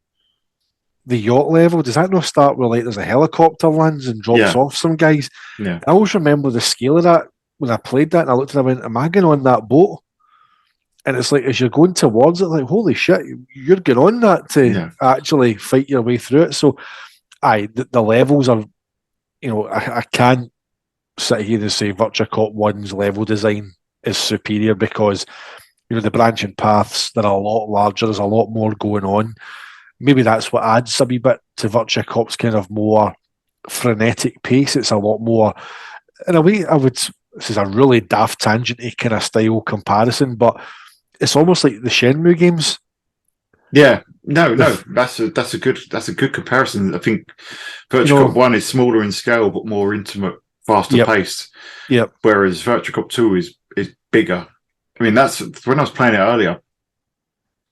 the yacht level, does that not start where like there's a helicopter lands and drops off some guys? Yeah. I always remember the scale of that when I played that, and I looked at it and I went, "Am I going on that boat?" And it's like as you're going towards it, like holy shit, you're going on that to actually fight your way through it. So, the levels are, you know, I can't sit here and say Virtua Cop 1's level design is superior because. You know, the branching paths, they're a lot larger. There's a lot more going on. Maybe that's what adds a wee bit to Virtua Cop's kind of more frenetic pace. It's a lot more, in a way, this is a really daft tangenty kind of style comparison, but it's almost like the Shenmue games. Yeah, no, that's a good comparison. I think Virtua Cop 1 is smaller in scale, but more intimate, faster paced. Yep. Whereas Virtua Cop 2 is bigger. I mean, that's when I was playing it earlier,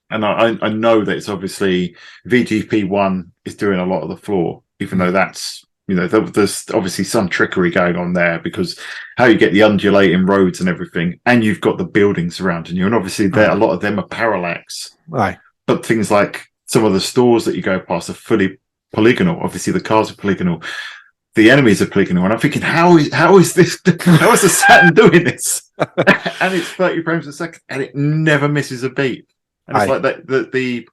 and I know that it's obviously VGP1 is doing a lot of the floor, even though that's, you know, there's obviously some trickery going on there because how you get the undulating roads and everything, and you've got the buildings surrounding you, and obviously a lot of them are parallax. Right. But things like some of the stores that you go past are fully polygonal. Obviously, the cars are polygonal. The enemies are polygonal, and I'm thinking, how is the Saturn doing this? And it's 30 frames a second, and it never misses a beat. And it's like that the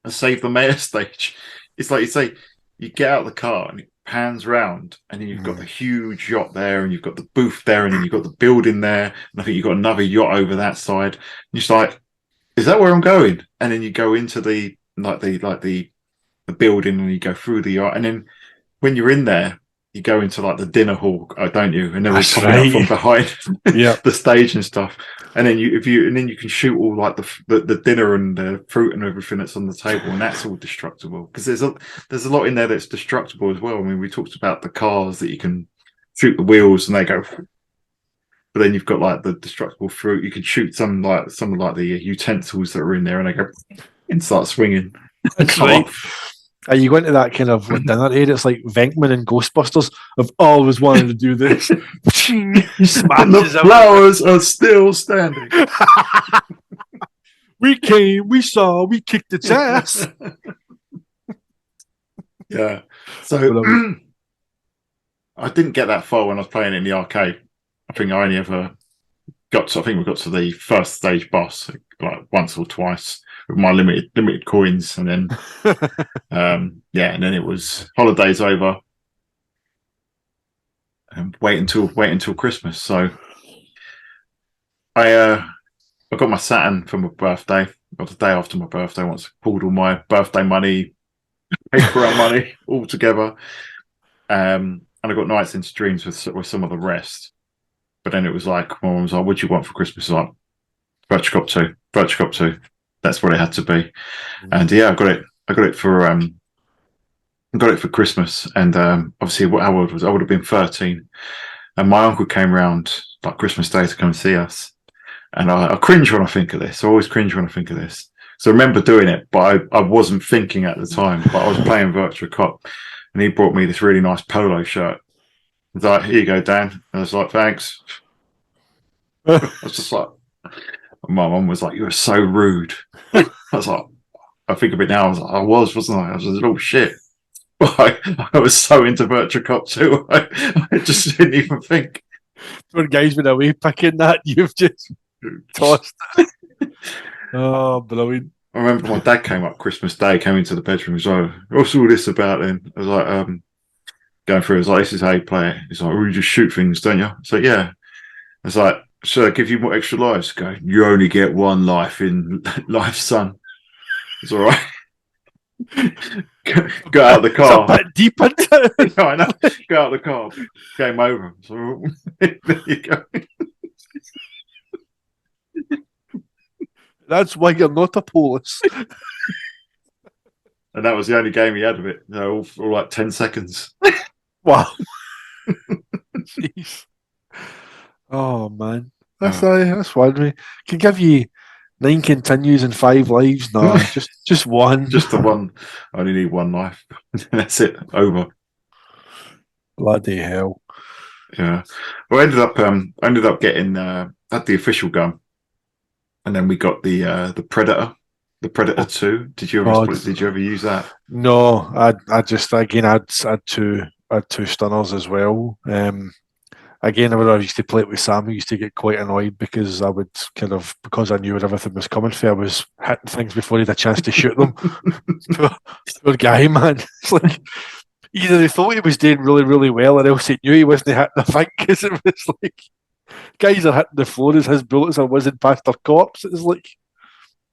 Save the Mayor stage. It's like you say, you get out of the car and it pans round, and then you've got the huge yacht there, and you've got the booth there, and then you've got the building there, and I think you've got another yacht over that side. And you're just like, is that where I'm going? And then you go into the building, and you go through the yacht, and then when you're in there, you go into like the dinner hall, don't you? And they're all coming up from behind the stage and stuff. And then you can shoot all like the dinner and the fruit and everything that's on the table, and that's all destructible because there's a lot in there that's destructible as well. I mean, we talked about the cars that you can shoot the wheels and they go, but then you've got like the destructible fruit. You can shoot some of the utensils that are in there, and they go. and start swinging. That's Come right. off. Are you going to that kind of like dinner area? It's like Venkman and Ghostbusters. I've always wanted to do this. And the Smashes flowers are still standing. We came, we saw, we kicked its ass. Yeah. So I didn't get that far when I was playing it in the arcade. I think I only ever got to, I think we got to the first stage boss like once or twice with my limited coins, and then yeah, and then it was holidays over and wait until Christmas. So I got my Saturn for my birthday. Got the day after my birthday. Once I pulled all my birthday money, paper money all together, and I got Nights into Dreams with some of the rest. But then it was like, my mum was like, "What do you want for Christmas?" I was like, Virtua Cop 2, Virtua Cop 2. That's what it had to be. And yeah, I got it for Christmas. And obviously, how old was I? I would have been 13. And my uncle came round like Christmas Day to come and see us. And I cringe when I think of this. I always cringe when I think of this. So I remember doing it, but I wasn't thinking at the time. But I was playing Virtua Cop, and he brought me this really nice polo shirt. He's like, "Here you go, Dan." And I was like, "Thanks." I was just like, my mum was like, "You were so rude." I was like, I think of it now. I was like, wasn't I? I was a little shit. I was so into Virtua Cop 2. I just didn't even think. When guys been away picking that, you've just tossed it. Oh, brilliant. I remember my dad came up Christmas Day, came into the bedroom. He's like, "What's all this about then?" I was like, going through, I was like, "This is how you play it." He's like, "Oh, you just shoot things, don't you?" So yeah. I was like, "So I give you more extra lives?" Go, "You only get one life in life, son." It's all right. Go out of the car. It's a bit deep into it. No, I know. Go out of the car. Game over. So there you go. That's why you're not a police. And that was the only game he had of it. You know, all like 10 seconds. Wow. Jeez. Oh man. That's one. We can give you 9 continues and 5 lives. No, just one. Just the one. I only need one life. That's it. Over. Bloody hell. Yeah. Well, I ended up getting had the official gun, and then we got the Predator, the Predator 2. Did you ever use that? No, I just again I had two stunners as well. Again, whenever I used to play it with Sam, I used to get quite annoyed because I would because I knew where everything was coming from, I was hitting things before he had a chance to shoot them. poor guy, man. It's like either he thought he was doing really, really well, or else he knew he wasn't hitting the thing, because it was like guys are hitting the floor as his bullets are whizzing past their corpse. It's like,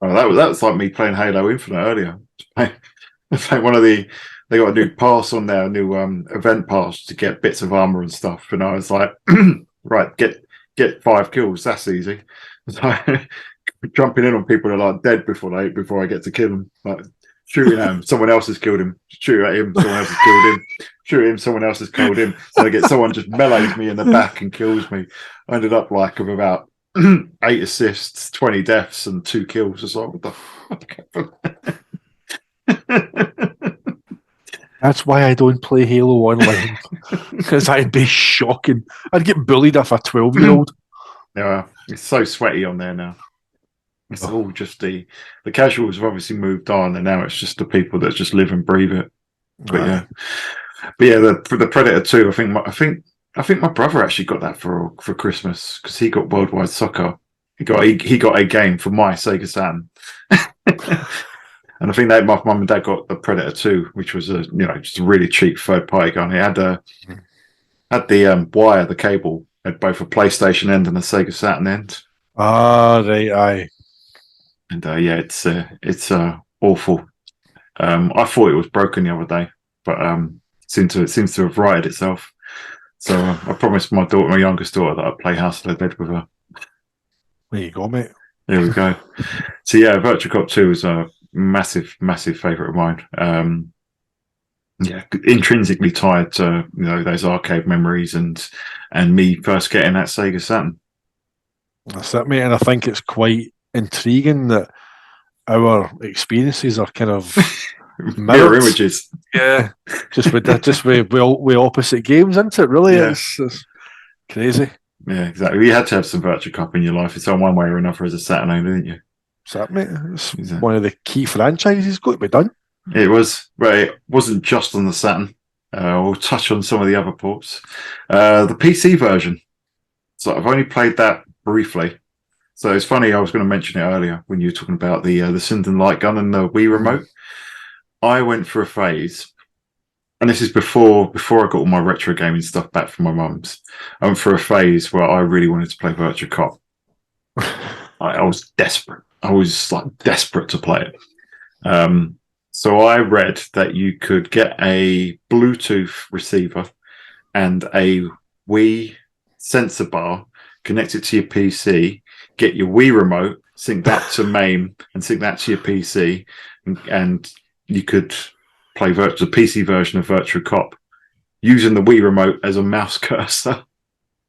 oh, that was like me playing Halo Infinite earlier. It's like they got a new pass on there, a new event pass to get bits of armor and stuff. And I was like, right, get 5 kills. That's easy. So jumping in on people that are like dead before I get to kill them. Like shooting at him, someone else has killed him. Shoot at him, someone else has killed him. Shoot at him, someone else has killed him. So I get someone just melees me in the back and kills me. I ended up like with about 8 assists, 20 deaths, and 2 kills. It's like, what the fuck? that's why I don't play Halo Online, because that'd be shocking. I'd get bullied off a 12-year-old. Yeah, it's so sweaty on there now. It's all just the casuals have obviously moved on, and now it's just the people that just live and breathe it. But yeah, the Predator 2. I think my brother actually got that for Christmas, because he got Worldwide Soccer. He got a game for my Sega Saturn. And I think that my mum and dad got the Predator 2, which was just a really cheap third-party gun. It had the wire, the cable, had both a PlayStation end and a Sega Saturn end. Ah, right, aye. And yeah, it's awful. I thought it was broken the other day, but it seems to have righted itself. So I promised my youngest daughter, that I'd play House of the Dead with her. There you go, mate. There we go. So yeah, Virtua Cop 2 is a massive favourite of mine. Yeah, intrinsically tied to those arcade memories and me first getting that Sega Saturn. That's it, mate. And I think it's quite intriguing that our experiences are kind of mirror images. Yeah, just with opposite games, isn't it? Really, Yeah. it's crazy. Yeah, exactly. You had to have some Virtua Cop in your life. It's on one way or another as a Saturn owner, didn't you? So, mate, it's Exactly. one of the key franchises got to be done. It was, but it wasn't just on the Saturn. We'll touch on some of the other ports. The PC version. So I've only played that briefly. So it's funny, I was going to mention it earlier when you were talking about the Sinden light gun and the Wii remote. I went through a phase, and this is before I got all my retro gaming stuff back from my mum's. I went through a phase where I really wanted to play Virtua Cop. I was desperate. I was like desperate to play it. So I read that you could get a Bluetooth receiver and a Wii sensor bar, connect it to your PC, get your Wii remote, sync that to MAME, and sync that to your PC, and you could play the PC version of Virtua Cop using the Wii remote as a mouse cursor.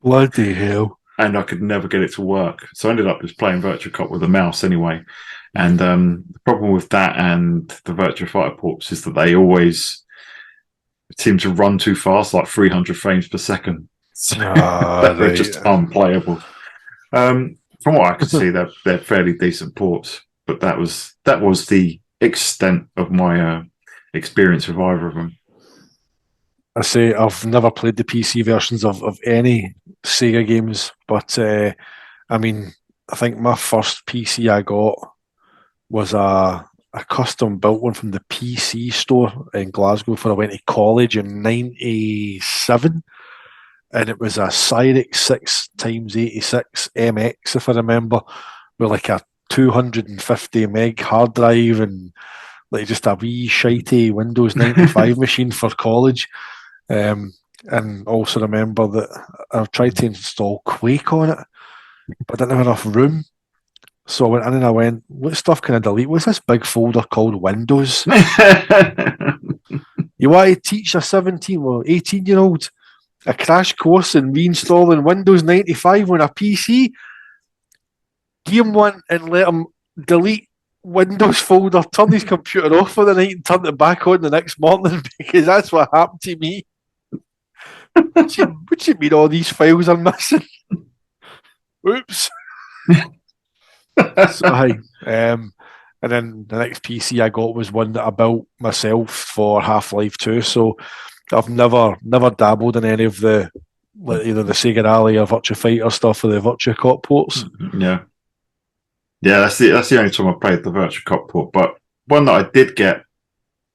Bloody hell. And I could never get it to work. So I ended up just playing Virtua Cop with a mouse anyway. And the problem with that and the Virtua Fighter ports is that they always seem to run too fast, like 300 frames per second. So they're just unplayable. From what I could see, they're fairly decent ports, but that was the extent of my experience with either of them. I say I've never played the PC versions of any Sega games, but I mean, I think my first PC I got was a custom built one from the PC store in Glasgow before I went to college in '97, and it was a Cyrix 6x86 MX, if I remember, with like a 250 meg hard drive and like just a wee shitey Windows 95 machine for college. And also remember that I tried to install Quake on it, but I didn't have enough room. So I went in and I went, what stuff can I delete? What's this big folder called Windows? You want to teach a 17 or 18-year-old a crash course in reinstalling Windows 95 on a PC? Give him one and let him delete Windows folder, turn his computer off for the night and turn it back on the next morning, because that's what happened to me. What do you mean all these files are missing? Oops. So, and then the next PC I got was one that I built myself for Half-Life 2. So I've never dabbled in any of the either the Sega Rally or Virtua Fighter stuff or the Virtua Cop ports. Yeah, that's the only time I played the Virtua Cop port. But one that I did get a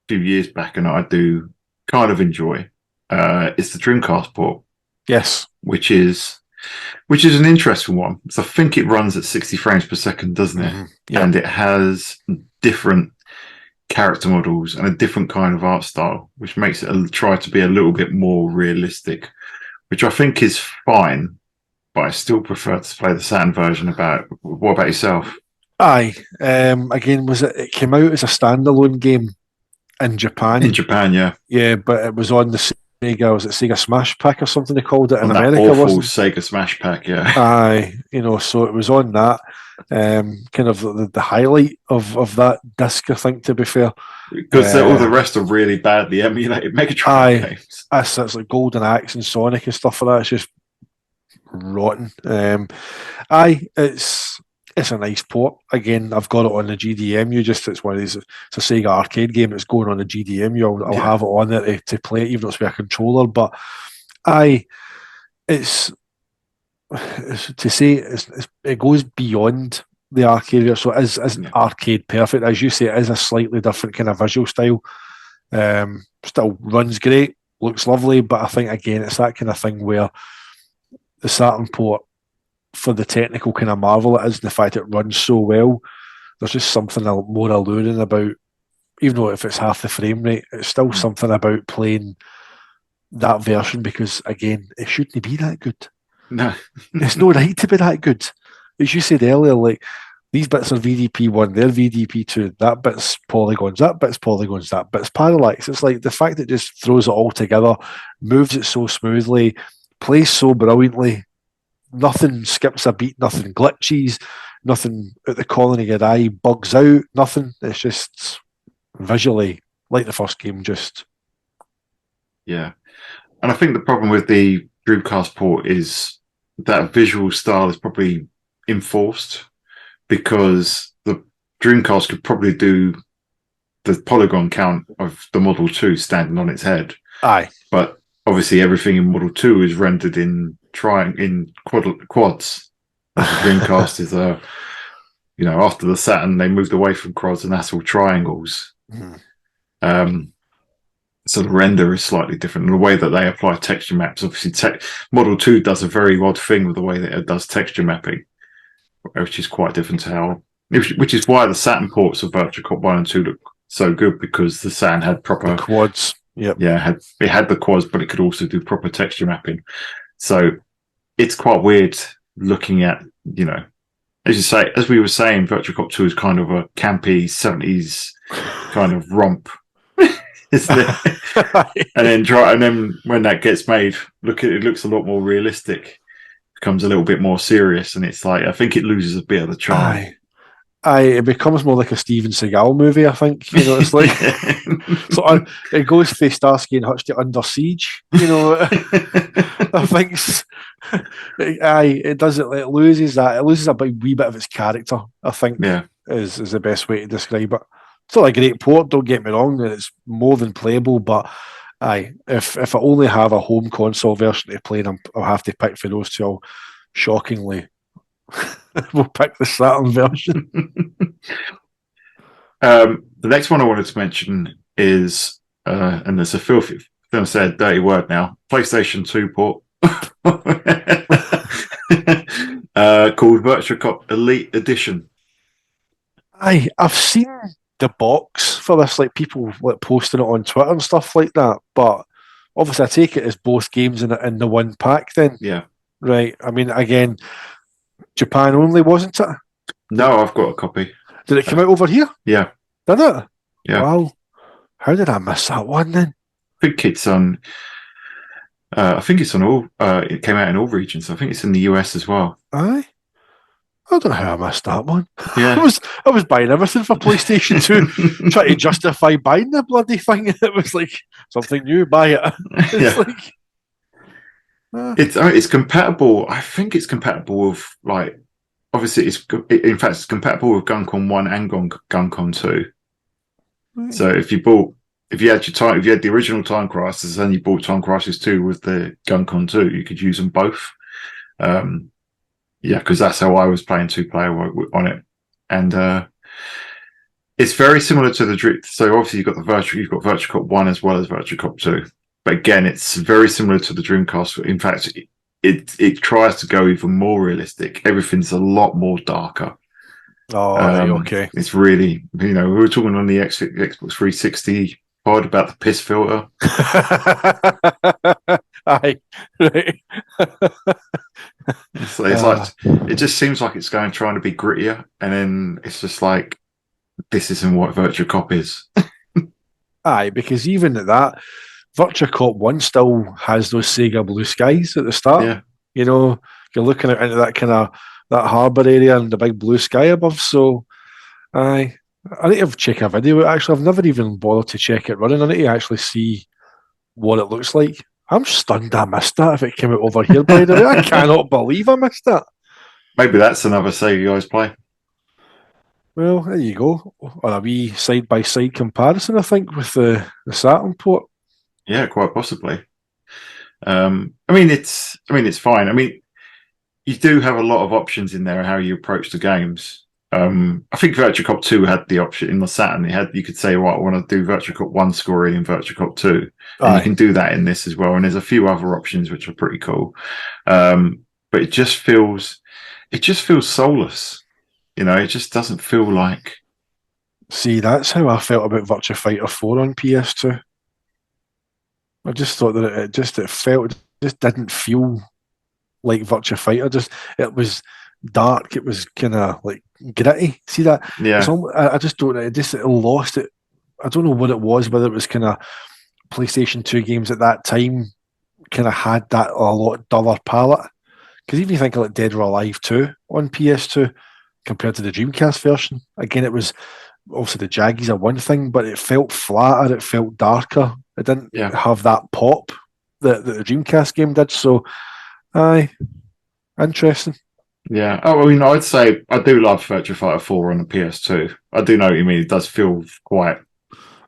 few years back and I do kind of enjoy is the Dreamcast port. Yes, which is an interesting one. So I think it runs at 60 frames per second, doesn't it? Mm-hmm. Yeah. And it has different character models and a different kind of art style, which makes it try to be a little bit more realistic, which I think is fine. But I still prefer to play the Saturn version. What about yourself? Aye. Again, it came out as a standalone game in Japan? In Japan, yeah. Yeah, but it was on the Sega Smash Pack or something they called it in America. Awful Sega Smash Pack, yeah. Aye, so it was on that. Kind of the highlight of that disc, I think, to be fair. Because all the rest are really badly emulated Megatron games. It's like Golden Axe and Sonic and stuff like that. It's just rotten. It's a nice port. Again, I've got it on the GDMU. It's one of these. It's a Sega arcade game that's going on the GDMU. I'll have it on there to play it, even though it's with a controller. But it's to say it goes beyond the arcade. So it isn't arcade perfect, as you say. It is a slightly different kind of visual style. Still runs great, looks lovely, but I think again it's that kind of thing where the Saturn port, for the technical kind of marvel it is, the fact it runs so well, there's just something more alluring about, even though if it's half the frame rate, it's still something about playing that version, because again, it shouldn't be that good. No. It's no right to be that good. As you said earlier, like, these bits are VDP1, they're VDP2, that bit's polygons, that bit's parallax. It's like the fact that it just throws it all together, moves it so smoothly, plays so brilliantly, nothing skips a beat, nothing glitches, nothing at the corner of your eye bugs out, nothing. It's just visually like the first game, just. Yeah. And I think the problem with the Dreamcast port is that visual style is probably enforced because the Dreamcast could probably do the polygon count of the Model 2 standing on its head. Aye. But obviously everything in Model 2 is rendered in quads. The Dreamcast is after the Saturn they moved away from quads and that's all triangles. So the render is slightly different. And the way that they apply texture maps, obviously Model 2 does a very odd thing with the way that it does texture mapping, which is quite different to which is why the Saturn ports of Virtua Cop 1 and 2 look so good, because the Saturn had proper quads. Yep. Yeah, it had the quads, but it could also do proper texture mapping. So it's quite weird looking at, as you say, as we were saying, Virtua Cop 2 is kind of a campy 70s kind of romp. Isn't it? and then when that gets made, it looks a lot more realistic, becomes a little bit more serious, and it's like I think it loses a bit of the charm. It becomes more like a Steven Seagal movie, I think. It's like it goes from Starsky and Hutch to Under Siege. I think it does it. It loses that. It loses a wee bit of its character, I think. Yeah, is the best way to describe it. It's not a great port, don't get me wrong, and it's more than playable, but if I only have a home console version to play, I'll have to pick for those two. I'll shockingly we'll pick the Saturn version. The next one I wanted to mention is, and there's a filthy, I'm saying a dirty word now, PlayStation 2 port called Virtua Cop Elite Edition. I've seen the box for this, like people like posting it on Twitter and stuff like that, but obviously I take it as both games in the one pack then. Yeah. Right. I mean, again, Japan only, wasn't it? No, I've got a copy. Did it come out over here? Yeah. Did it? Yeah. Wow. How did I miss that one then? I think it's on all, it came out in all regions. I think it's in the US as well. Aye. I don't know how I missed that one. Yeah. I was buying everything for PlayStation 2, trying to justify buying the bloody thing. It was like something new, buy it. It's compatible. I think it's compatible with, like, obviously it's compatible with GunCon 1 and GunCon 2. Right. So if you had the original Time Crisis and you bought Time Crisis 2 with the GunCon 2, you could use them both. Yeah, because that's how I was playing 2-player on it, and it's very similar to the. So obviously you've got Virtua Cop 1 as well as Virtua Cop 2, but again, it's very similar to the Dreamcast. In fact, it tries to go even more realistic. Everything's a lot more darker. Oh, okay. It's really, we were talking on the Xbox 360 pod about the piss filter. Aye, right. It's like it just seems like it's trying to be grittier, and then it's just like, this isn't what Virtua Cop is. Aye, because even at that, Virtua Cop 1 still has those Sega blue skies at the start. Yeah. You're looking out into that kind of that harbour area and the big blue sky above. So, aye, I need to check a video. Actually, I've never even bothered to check it running. I need to actually see what it looks like. I'm stunned I missed that if it came out over here, by the way. I cannot believe I missed that. Maybe that's another SEGAGuys play. Well, there you go. On a wee side-by-side comparison, I think, with the Saturn port. Yeah, quite possibly. I mean, it's fine. I mean, you do have a lot of options in there how you approach the games. I think Virtua Cop 2 had the option in the Saturn. You could say, well, I want to do Virtua Cop 1 scoring in Virtua Cop 2. And you can do that in this as well. And there's a few other options which are pretty cool. But it just feels soulless. It just doesn't feel like. See, that's how I felt about Virtua Fighter 4 on PS2. I just thought that it just didn't feel like Virtua Fighter. It was dark. It was kind of like gritty. See that? Yeah. I just don't. It lost it. I don't know what it was. Whether it was kind of PlayStation 2 games at that time kind of had that a lot duller palette. Because even you think of like Dead or Alive 2 on PS2, compared to the Dreamcast version. Again, it was obviously the jaggies are one thing, but it felt flatter, it felt darker. It didn't have that pop that the Dreamcast game did. So, aye, interesting. Yeah. Oh, I mean, I'd say I do love Virtua Fighter 4 on the PS2. I do know what you mean. It does feel quite.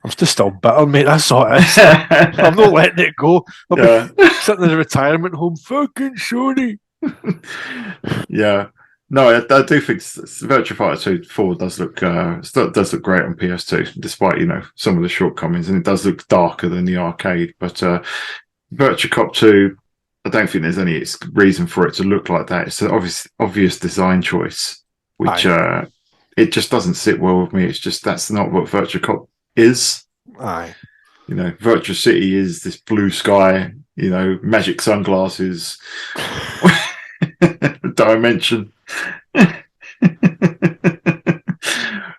I'm still bitter, mate. That's all it is. I'm not letting it go. I'll be sitting in a retirement home, fucking Sony. Yeah. No, I do think Virtua Fighter 4 does look great on PS2, despite some of the shortcomings, and it does look darker than the arcade. But Virtua Cop 2, I don't think there's any reason for it to look like that. It's an obvious design choice, which it just doesn't sit well with me. It's just that's not what Virtua Cop is. Aye. Virtua City is this blue sky, magic sunglasses, dimension.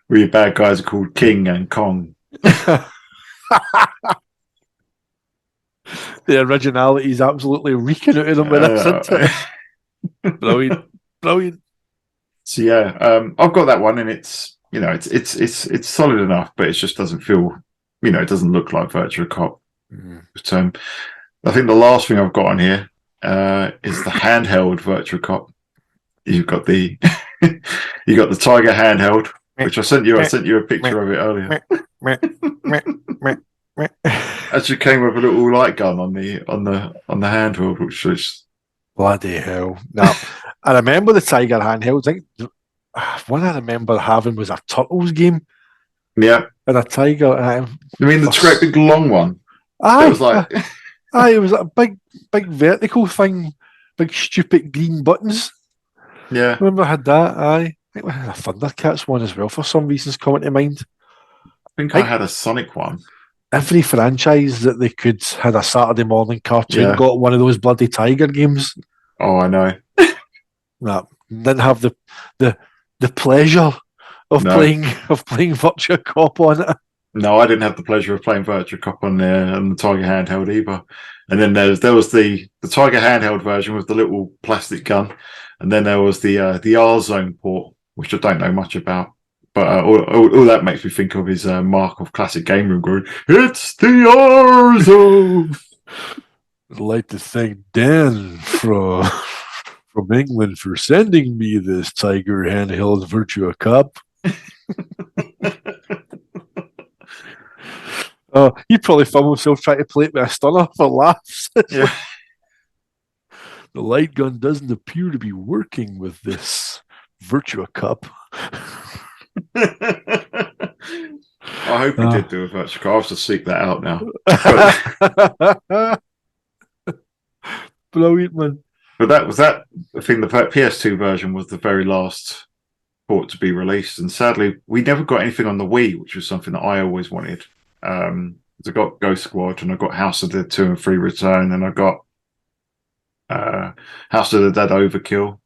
Where your bad guys are called King and Kong. The originality is absolutely reeking out of them with this, isn't it? Brilliant. So yeah, I've got that one, and it's it's solid enough, but it just doesn't feel, it doesn't look like Virtua Cop. But I think the last thing I've got on here is the handheld Virtua Cop. You've got the Tiger handheld, which I sent you a picture of it earlier. Actually came with a little light gun on the handheld, which was bloody hell. Now, I remember the Tiger handheld. I think one I remember having was a Turtles game. Yeah, and a Tiger. I mean the great big long one. Aye, it was like it was a big vertical thing, big stupid green buttons. Yeah, I remember I had that. Aye, I think we had a Thundercats one as well for some reasons coming to mind. I think I had a Sonic one. Every franchise that they could had a Saturday morning cartoon got one of those bloody Tiger games. Oh, I know. No, didn't have the pleasure of playing Virtua Cop on it. No, I didn't have the pleasure of playing Virtua Cop on the Tiger handheld either. And then there was the Tiger handheld version with the little plastic gun, and then there was the R Zone port, which I don't know much about. But all that makes me think of is Mark of Classic Game Room going, "It's the R Zone." I'd like to thank Dan from England for sending me this Tiger handheld Virtua Cop. He'd probably film himself trying to play it with a stunner for laughs. Yeah. The light gun doesn't appear to be working with this Virtua Cop. I hope he did do a Virtua Cop. I'll have to seek that out now. Brilliant, man. But that was that. I think the PS2 version was the very last port to be released, and sadly, we never got anything on the Wii, which was something that I always wanted. I got Ghost Squad, and I got House of the Dead 2 and 3 Return, and I got House of the Dead Overkill.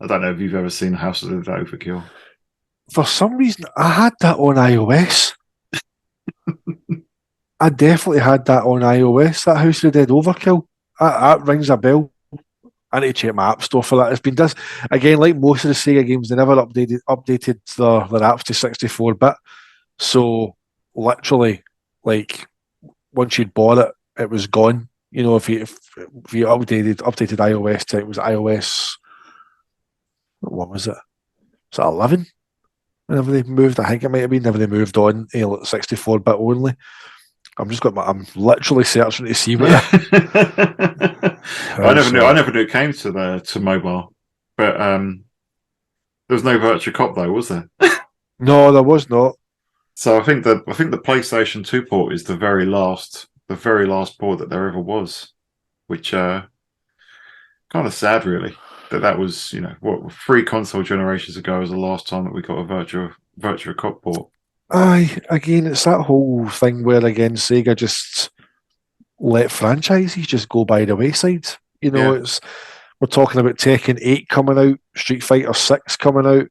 I don't know if you've ever seen House of the Dead Overkill. For some reason, I had that on iOS. I definitely had that on iOS, that House of the Dead Overkill. That rings a bell. I need to check my app store for that. It's been this again, like most of the Sega games, they never updated their apps to 64-bit. So literally, like once you'd bought it, it was gone. If you updated iOS to it was iOS. What was it? Was it 11? Whenever they moved, I think it might have been. Whenever they moved on, 64-bit only. I'm literally searching to see what. I never knew it came to mobile, but there was no Virtua Cop though, was there? No, there was not. So I think the PlayStation 2 port is the very last port that there ever was, which kind of sad, really. That was 3 console generations ago was the last time that we got a Virtua Cop port. Aye, again, it's that whole thing where again Sega just let franchises just go by the wayside. We're talking about Tekken 8 coming out, Street Fighter 6 coming out.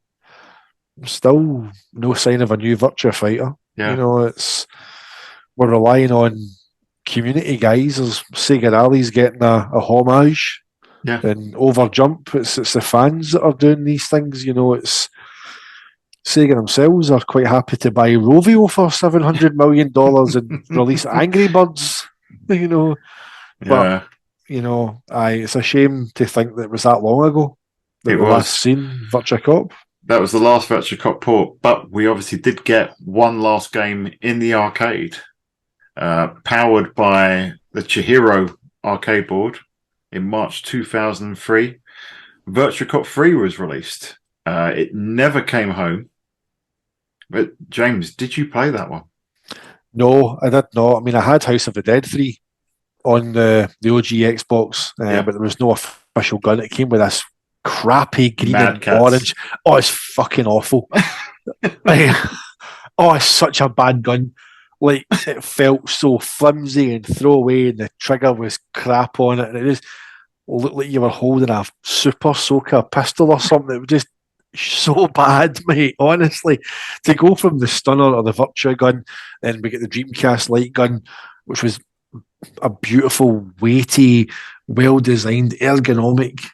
Still no sign of a new Virtua Fighter. Yeah. We're relying on community guys. As Sega Rally's getting a homage. Yeah. And Overjump, it's the fans that are doing these things. Sega themselves are quite happy to buy Rovio for $700 million and release Angry Birds, you know. Yeah, But, it's a shame to think that it was that long ago that it we last was. seen Virtua Cop. That was the last Virtua Cop port, but we obviously did get one last game in the arcade, powered by the Chihiro arcade board in March 2003. Virtua Cop 3 was released. It never came home. But James, did you play that one? No, I did not. I mean, I had House of the Dead 3 on the OG Xbox, Yeah. but there was no official gun. It came with this crappy green Mad and Cats. orange. Oh, it's fucking awful. It's such a bad gun. Like, it felt so flimsy and throwaway, and the trigger was crap on it, and it just looked like you were holding a Super Soaker pistol or something. It was just so bad, mate. Honestly, to go from the stunner or the Virtua gun, then we get the Dreamcast light gun, which was a beautiful, weighty, well-designed, ergonomic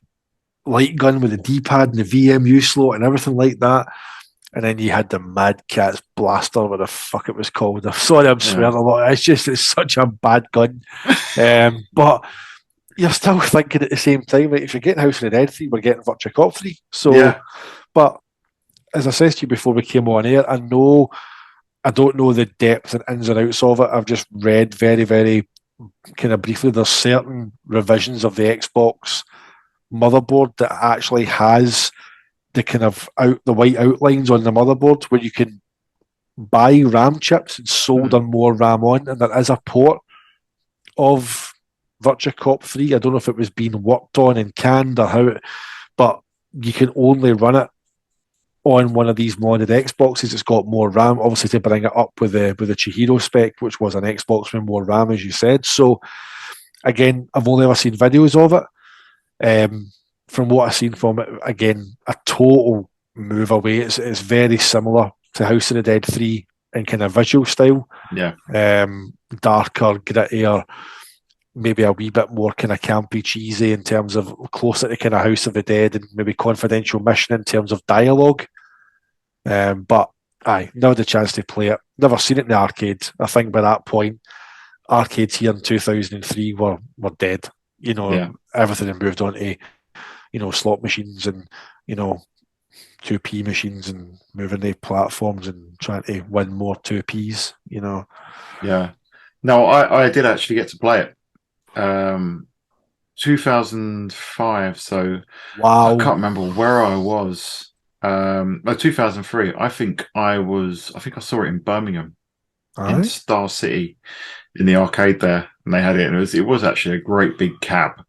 light gun with the D-pad and the VMU slot and everything like that. And then you had the Mad Catz blaster, what the fuck it was called. I'm sorry, I'm swearing a lot. It's such a bad gun. But you're still thinking at the same time, like, if you're getting House of the Dead 3, we're getting Virtua Cop 3. So, but as I said to you before we came on air, I don't know the depth and ins and outs of it. I've just read very, very kind of briefly. There's certain revisions of the Xbox motherboard that actually has the kind of the white outlines on the motherboard where you can buy RAM chips and solder more RAM on, and there is a port of Virtua Cop 3. I don't know if it was being worked on and canned or how, but you can only run it on one of these modded Xboxes. It's got more RAM, obviously, to bring it up with the Chihiro spec, which was an Xbox with more RAM, as you said. So, again, I've only ever seen videos of it. From what I've seen from it, again, a total move away. It's very similar to House of the Dead 3 in kind of visual style. Yeah. Darker, grittier, maybe a wee bit more kind of campy, cheesy in terms of closer to kind of House of the Dead and maybe Confidential Mission in terms of dialogue. But never had the chance to play it. Never seen it in the arcade. I think by that point, arcades here in 2003 were dead. Everything had moved on to, slot machines and, 2p machines and moving the platforms and trying to win more 2ps, Yeah. No, I did actually get to play it. 2005, so wow. I can't remember where I was. 2003. I think I saw it in Birmingham, in Star City, in the arcade there, and they had it. And it was actually a great big cab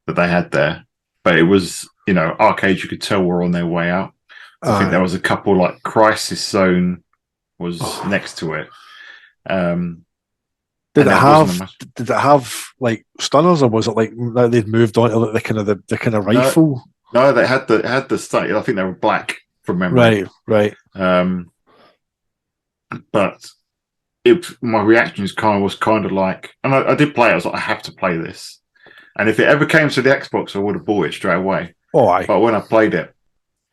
that they had there, but it was arcades you could tell were on their way out. So I think there was a couple, like Crisis Zone was next to it. Did it have like stunners, or was it like they'd moved on to the kind of rifle? No, they had the stuff. I think they were black from memory. Right. But my reaction was kind of like, and I did play it. I was like, I have to play this. And if it ever came to the Xbox, I would have bought it straight away. But when I played it,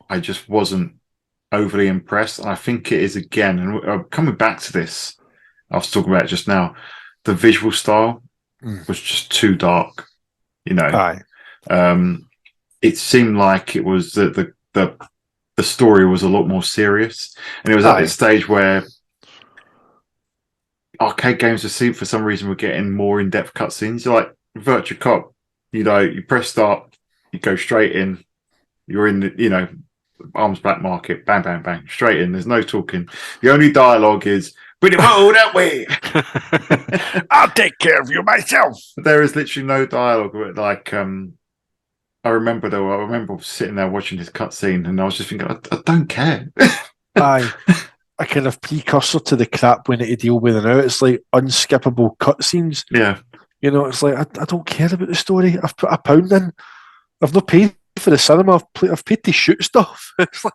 I just wasn't overly impressed. And I think it is again. And coming back to this, I was talking about it just now. The visual style was just too dark. It seemed like it was the story was a lot more serious, and it was at this stage where arcade games for some reason were getting more in-depth cutscenes. Like Virtua Cop, you press start, you go straight in, you're in the arms black market, bang bang bang, straight in. There's no talking. The only dialogue is "Bring it roll that way." I'll take care of you myself. There is literally no dialogue. Like I remember sitting there watching this cutscene, and I was just thinking, I don't care. A kind of precursor to the crap we need to deal with now. It's like unskippable cutscenes. Yeah. It's like I don't care about the story. I've put £1 in. I've not paid for the cinema. I've paid to shoot stuff. It's like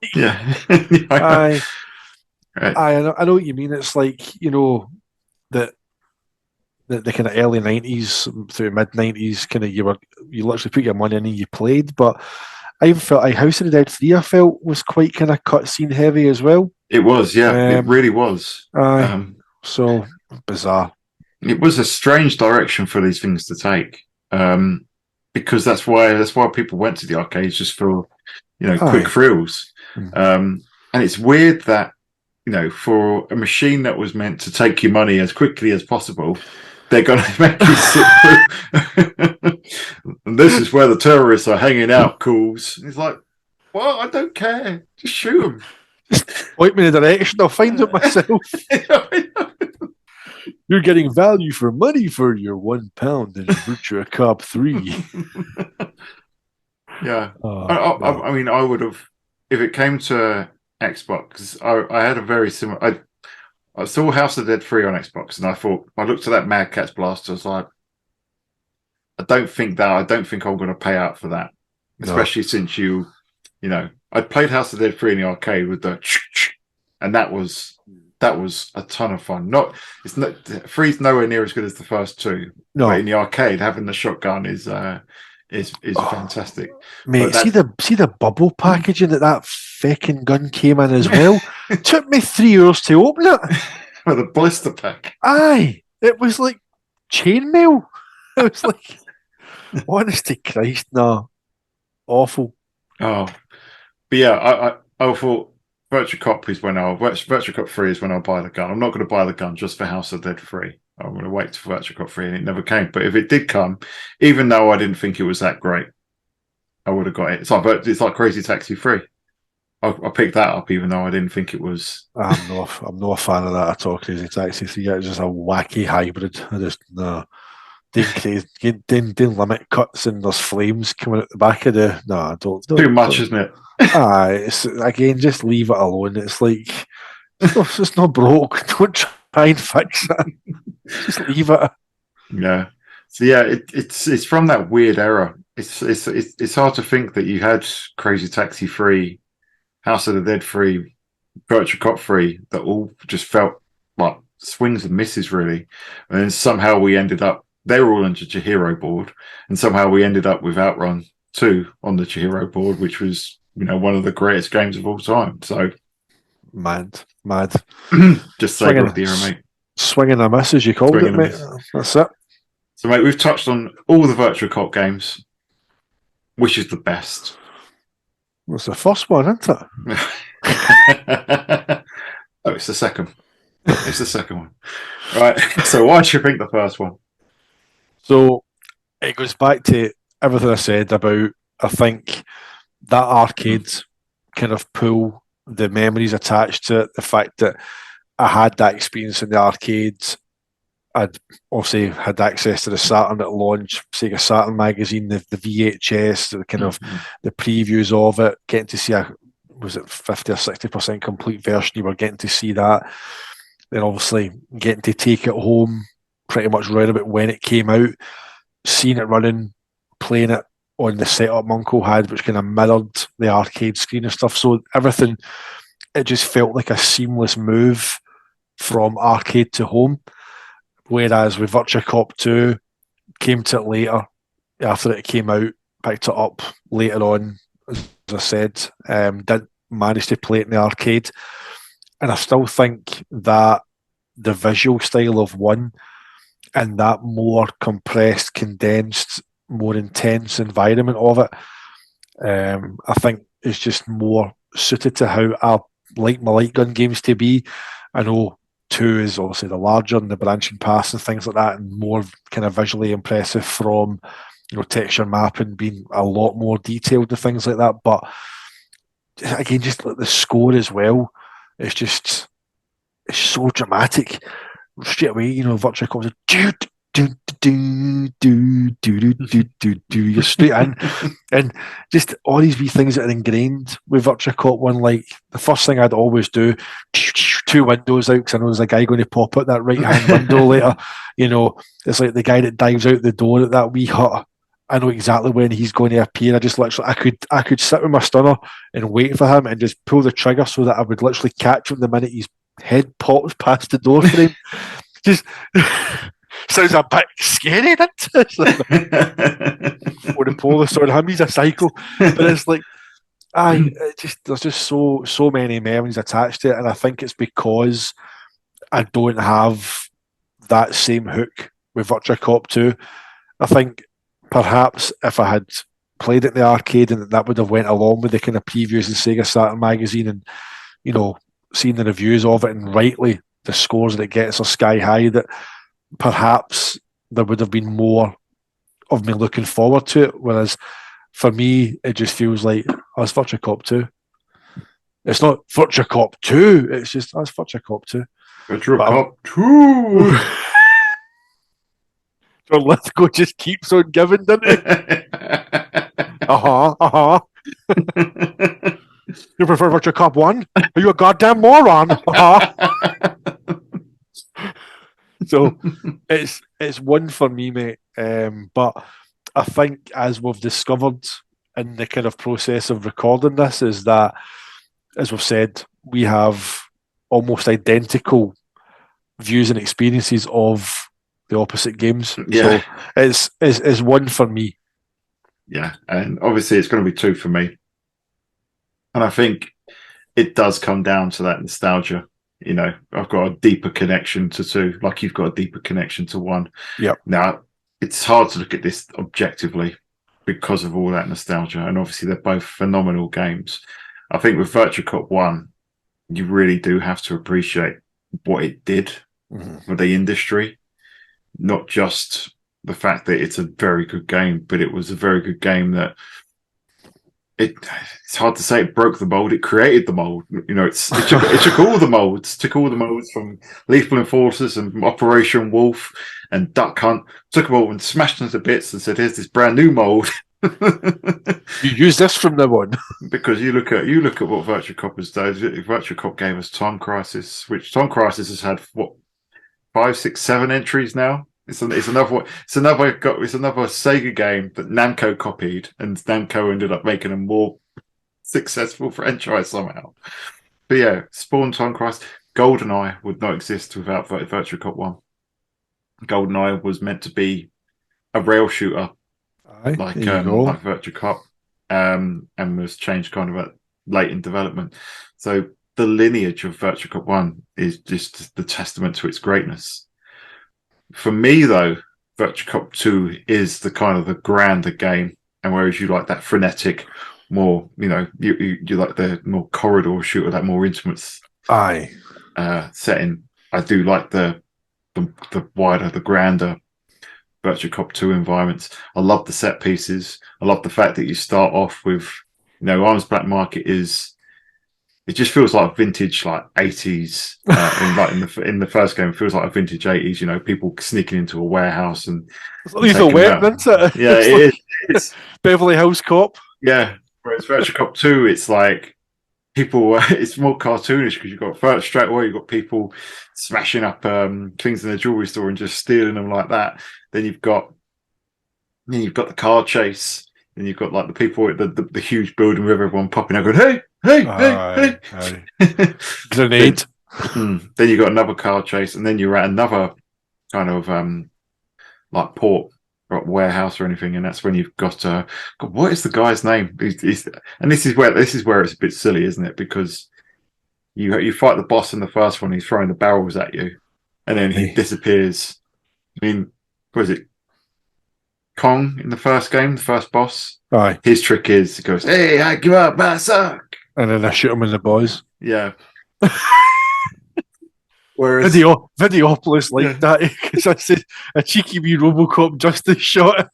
I know what you mean. It's like that. The kind of early 90s through mid 90s, kind of you literally put your money in and you played. But I even felt House of the Dead 3 I felt was quite kind of cutscene heavy as well. It was, yeah, it really was. Aye, so bizarre. It was a strange direction for these things to take, because that's why people went to the arcades, just for quick thrills. And it's weird that for a machine that was meant to take your money as quickly as possible, they're going to make you sit through. And this is where the terrorists are hanging out, cools. It's like, well, I don't care. Just shoot them. Point me in the direction. I'll find it myself. You're getting value for money for your £1 in Virtua Cop 3. Yeah. I mean, I would have, if it came to Xbox, I had a very similar. I saw House of the Dead 3 on Xbox, and I looked at that Mad Catz Blaster. I was like, I don't think I'm going to pay out for that, especially since I played House of the Dead 3 in the arcade with the, and that was a ton of fun. Three's nowhere near as good as the first two. No, but in the arcade, having the shotgun is fantastic. Mate, see the bubble packaging that feckin' gun came in as well. It took me 3 hours to open it. With a blister pack. Aye, it was like chainmail. It was like, honest to Christ, no, awful. Oh, but yeah, I thought Virtua Cop is Virtua Cop 3 is when I'll buy the gun. I'm not going to buy the gun just for House of the Dead 3. I'm going to wait for Virtua Cop 3, and it never came. But if it did come, even though I didn't think it was that great, I would have got it. It's like Crazy Taxi 3. I picked that up, even though I didn't think it was. I'm not a fan of that at all. Crazy Taxi 3. It's just a wacky hybrid. I just no. Didn't limit cuts and there's flames coming out the back of the. No, I don't. Too much, isn't it? It's again, just leave it alone. It's like it's not broke. Don't try and fix it. Just leave it. Yeah. So yeah, it's from that weird era. It's hard to think that you had Crazy Taxi 3, House of the Dead 3, Virtua Cop 3 that all just felt like swings and misses, really. And then somehow we ended up. They were all on the Chihiro board, and somehow we ended up with Outrun 2 on the Chihiro board, which was one of the greatest games of all time. So mad. Just Sega of the era, mate. Swinging a miss, as you called it, mate. That's it. So, mate, we've touched on all the Virtua Cop games. Which is the best? Well, it's the first one, isn't it? Oh, it's the second. It's the second one. Right. So why do you think the first one? So it goes back to everything I said about, I think, that arcade kind of pull the memories attached to it, the fact that I had that experience in the arcades. I'd obviously had access to the Saturn at launch, Sega Saturn magazine, the VHS, the kind of the previews of it, getting to see was it 50 or 60% complete version, you were getting to see that. Then obviously getting to take it home pretty much right about when it came out, seeing it running, playing it on the setup my uncle had, which kind of mirrored the arcade screen and stuff. So everything, it just felt like a seamless move from arcade to home. Whereas with Virtua Cop 2, came to it later, after it came out, picked it up later on, as I said, didn't manage to play it in the arcade. And I still think that the visual style of 1 and that more compressed, condensed, more intense environment of it, I think is just more suited to how I like my light gun games to be. I know 2 is obviously the larger and the branching paths and things like that, and more kind of visually impressive from texture mapping being a lot more detailed and things like that. But again, just like the score as well, it's so dramatic. Straight away, Virtua Cop you're straight in, and just all these wee things that are ingrained with Virtua Cop 1. Like the first thing I'd always do, 2 windows out, because I know there's a guy going to pop out that right hand window later. It's like the guy that dives out the door at that wee hut. I know exactly when he's going to appear. I just literally, I could sit with my stunner and wait for him and just pull the trigger so that I would literally catch him the minute his head pops past the door frame. Just sounds a bit scary, doesn't it? Or the police on him, he's a psycho. But it's like, There's just so many memories attached to it, and I think it's because I don't have that same hook with Virtua Cop 2. I think perhaps if I had played it in the arcade, and that would have went along with the kind of previews in Sega Saturn magazine, and seen the reviews of it, and rightly the scores that it gets are sky high, that perhaps there would have been more of me looking forward to it. Whereas for me, it just feels like, it's Virtua Cop 2. It's not Virtua Cop 2, it's just, it's Virtua Cop 2. Virtua Cop 2! John Lithgow just keeps on giving, doesn't it? You prefer Virtua Cop 1? Are you a goddamn moron? So it's one for me, mate. But I think, as we've discovered in the kind of process of recording this, is that, as we've said, we have almost identical views and experiences of the opposite games. Yeah. So it's one for me. Yeah, and obviously it's going to be two for me. And I think it does come down to that nostalgia. I've got a deeper connection to two, like you've got a deeper connection to one. Yep. Now, it's hard to look at this objectively because of all that nostalgia, and obviously they're both phenomenal games. I think with Virtua Cop 1, you really do have to appreciate what it did for the industry, not just the fact that it's a very good game, but it was a very good game that it's hard to say it broke the mold. It created the mold. It took all the molds, from Lethal Enforcers and Operation Wolf and Duck Hunt, took them all and smashed them to bits and said, "Here's this brand new mold." You use this from now on. Because you look at what Virtua Cop has done. Virtua Cop gave us Time Crisis, which Time Crisis has had 5, 6, 7 entries now. It's another Sega game that Namco copied, and Namco ended up making a more successful franchise somehow. But yeah, Spawn, Time Crisis, GoldenEye would not exist without Virtua Cop 1. GoldenEye was meant to be a rail shooter, like Virtua Cop, and was changed kind of late in development. So the lineage of Virtua Cop 1 is just the testament to its greatness. For me, though, Virtua Cop 2 is the kind of the grander game, and whereas you like that frenetic, more, you like the more corridor shooter, that more intimate setting, I do like the wider, the grander Virtua Cop 2 environments. I love the set pieces. I love the fact that you start off with, Arms Black Market it just feels like vintage, like 80s. In the first game, it feels like a vintage 80s. People sneaking into a warehouse and Lethal Weapon, isn't it? Yeah, it is. It's Beverly Hills Cop. Yeah, whereas Virtua Cop 2, it's like people. It's more cartoonish because you've got straight away you've got people smashing up things in the jewelry store and just stealing them like that. Then you've got the car chase. And you've got like the people at the huge building with everyone popping out going, hey. Grenade. Then you've got another car chase, and then you're at another kind of like port or warehouse or anything, and that's when you've got what is the guy's name? And this is where it's a bit silly, isn't it? Because you fight the boss in the first one, he's throwing the barrels at you, and then he disappears. I mean, what is it? Kong in the first game, the first boss. Aye. His trick is he goes, "Hey, I give up, I suck," and then I shoot him in the boys. Yeah. Whereas Videopolis like that, because I said a cheeky wee RoboCop justice shot.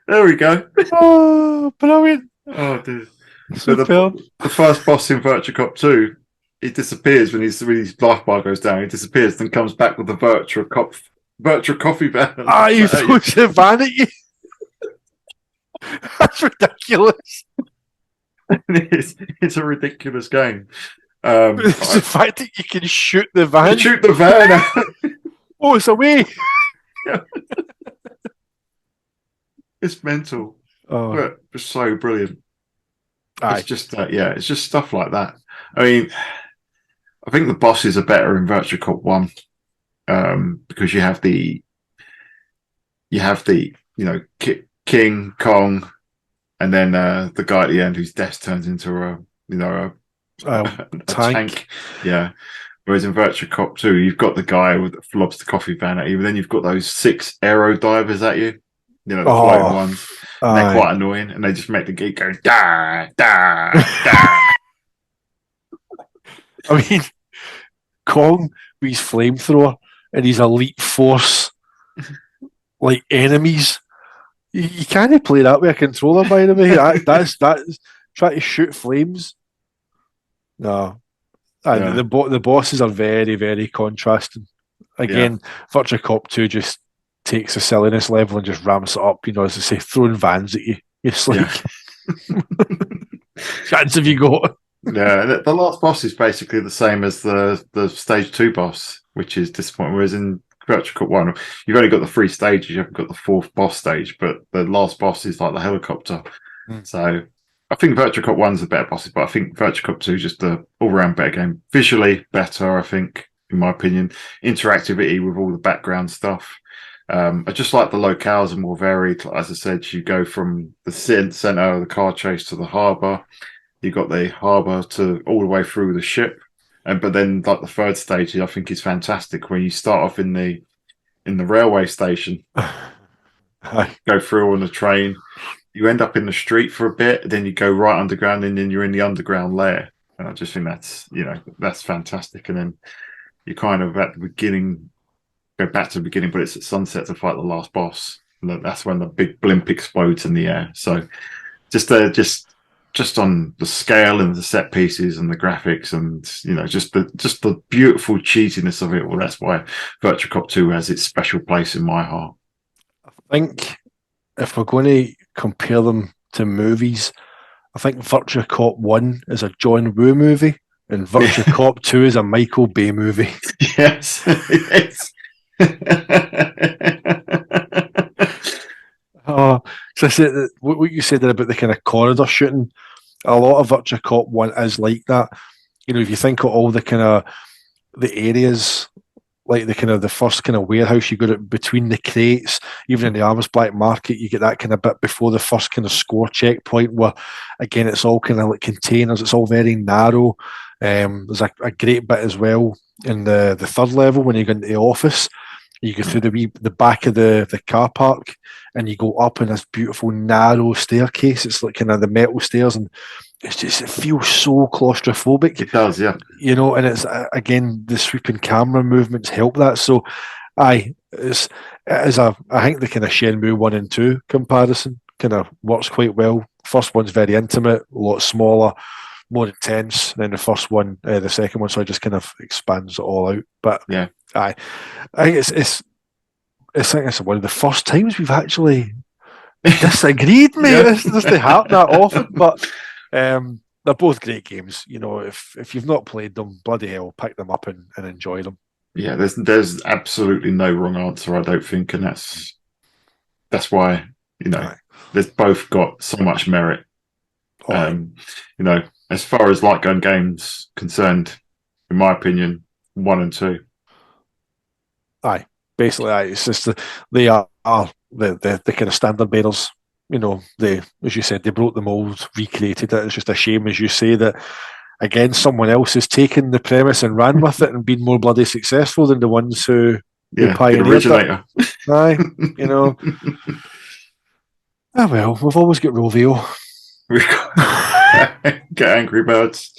There we go. Oh, brilliant! Oh, dude. So the first boss in Virtua Cop 2, he disappears when his life bar goes down. He disappears, then comes back with the Virtua coffee van. He throws the van at you. That's ridiculous. It's a ridiculous game. It's the fact that you can shoot the van. You shoot the van out. Oh, it's away. Yeah. It's mental. Oh, but it's so brilliant. Aye. It's just it's just stuff like that. I mean, I think the bosses are better in Virtua Cop 1. because you have the King Kong, and then the guy at the end whose desk turns into a tank. Yeah. Whereas in Virtua Cop 2, you've got the guy that flobs the coffee van at you, and then you've got those 6 aero divers at you. The floating ones. And they're quite annoying, and they just make the geek go da da da. I mean, Kong with his flamethrower and his elite force like enemies. You can't play that with a controller, by the way. That's trying to shoot flames. No. And the bosses are very, very contrasting. Again, Virtua Cop 2 just takes the silliness level and just ramps it up, as I say, throwing vans at you. It's like chance have you got? Yeah, the last boss is basically the same as the stage 2 boss, which is disappointing. Whereas in Virtua Cop 1, you've only got the 3 stages, you haven't got the 4th boss stage, but the last boss is like the helicopter. So I think Virtua Cop 1's a better boss, but I think Virtua Cop 2 is just a all-round better game. Visually better, I think, in my opinion. Interactivity with all the background stuff. I just like the locales are more varied. As I said, you go from the center of the car chase to the harbour. You got the harbour to all the way through the ship, but then like the 3rd stage, I think is fantastic. When you start off in the railway station, go through on the train, you end up in the street for a bit, then you go right underground, and then you're in the underground lair. And I just think that's fantastic. And then you kind of at the beginning, go back to the beginning, but it's at sunset to fight the last boss, and that's when the big blimp explodes in the air. So just on the scale and the set pieces and the graphics and just the beautiful cheesiness of it. Well, that's why Virtua Cop 2 has its special place in my heart. I think if we're going to compare them to movies, I think Virtua Cop 1 is a John Woo movie and Virtua Cop 2 is a Michael Bay movie. Yes. So I said that what you said there about the kind of corridor shooting, a lot of Virtua Cop 1 is like that. If you think of all the kind of the areas, like the kind of the first kind of warehouse, you got it between the crates, even in the Arms Black Market, you get that kind of bit before the first kind of score checkpoint where, again, it's all kind of like containers, it's all very narrow. There's a great bit as well in the 3rd level when you go into the office. You go through the back of the car park and you go up in this beautiful narrow staircase. It's like kind of the metal stairs, and it feels so claustrophobic. It does, yeah. And it's again the sweeping camera movements help that. So, I think the kind of Shenmue 1 and 2 comparison kind of works quite well. First one's very intimate, a lot smaller, more intense than the first one. The second one, so it just kind of expands it all out. But yeah. I think it's one of the first times we've actually disagreed, mate. This doesn't happen that often, but they're both great games. If you've not played them, bloody hell, pick them up and enjoy them. Yeah, there's absolutely no wrong answer, I don't think, and that's why they've both got so much merit. As far as light gun games concerned, in my opinion, 1 and 2. Basically, it's just they are the kind of standard bearers. As you said, they broke the mold, recreated it. It's just a shame, as you say, that again someone else has taken the premise and ran with it and been more bloody successful than the ones who pioneered the originator. It. Well, we've always got Rovio. Get Angry Birds.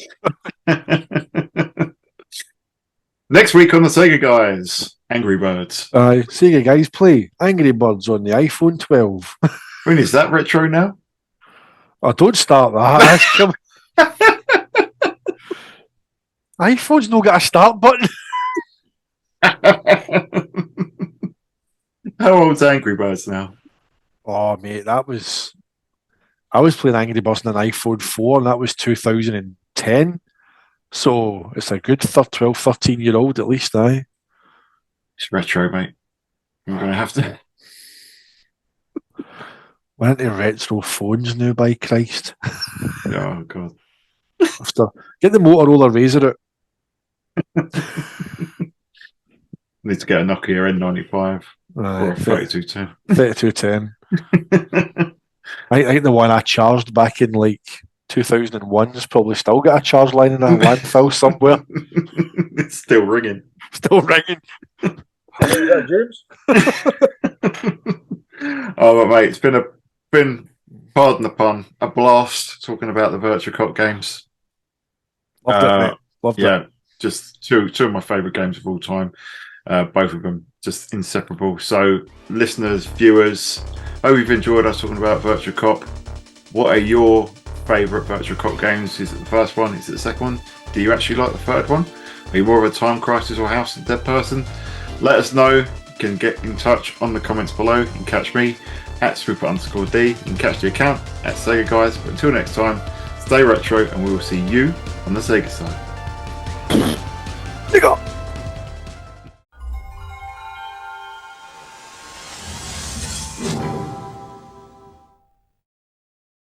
Next week on the Sega Guys, Angry Birds. Sega Guys play Angry Birds on the iPhone 12. When is that retro now? Oh, don't start that. iPhone's not got a start button. How old's Angry Birds now? Oh, mate, I was playing Angry Birds on an iPhone 4, and that was 2010. So it's a good 12, 13-year-old at least, aye. It's retro, mate. I'm going to have to. We're into retro phones now, by Christ. Oh, God. Get the Motorola Razr out. Need to get a Nokia N95 or a 3210. 3210. I think the one I charged back in like 2001 has probably still got a charge line in a landfill somewhere. It's still ringing. Still ringing. James? Oh, but mate, it's been pardon the pun, a blast talking about the Virtua Cop games. Loved it, mate. Loved it. Just two of my favourite games of all time. Both of them just inseparable. So, listeners, viewers, hope you've enjoyed us talking about Virtua Cop. What are your favourite Virtua Cop games? Is it the first one? Is it the second one? Do you actually like the third one? Are you more of a Time Crisis or House of the Dead person? Let us know. You can get in touch on the comments below. You can catch me at Swooper_D. You can catch the account at SEGAGuys. But until next time, stay retro and we will see you on the Sega side. Sega!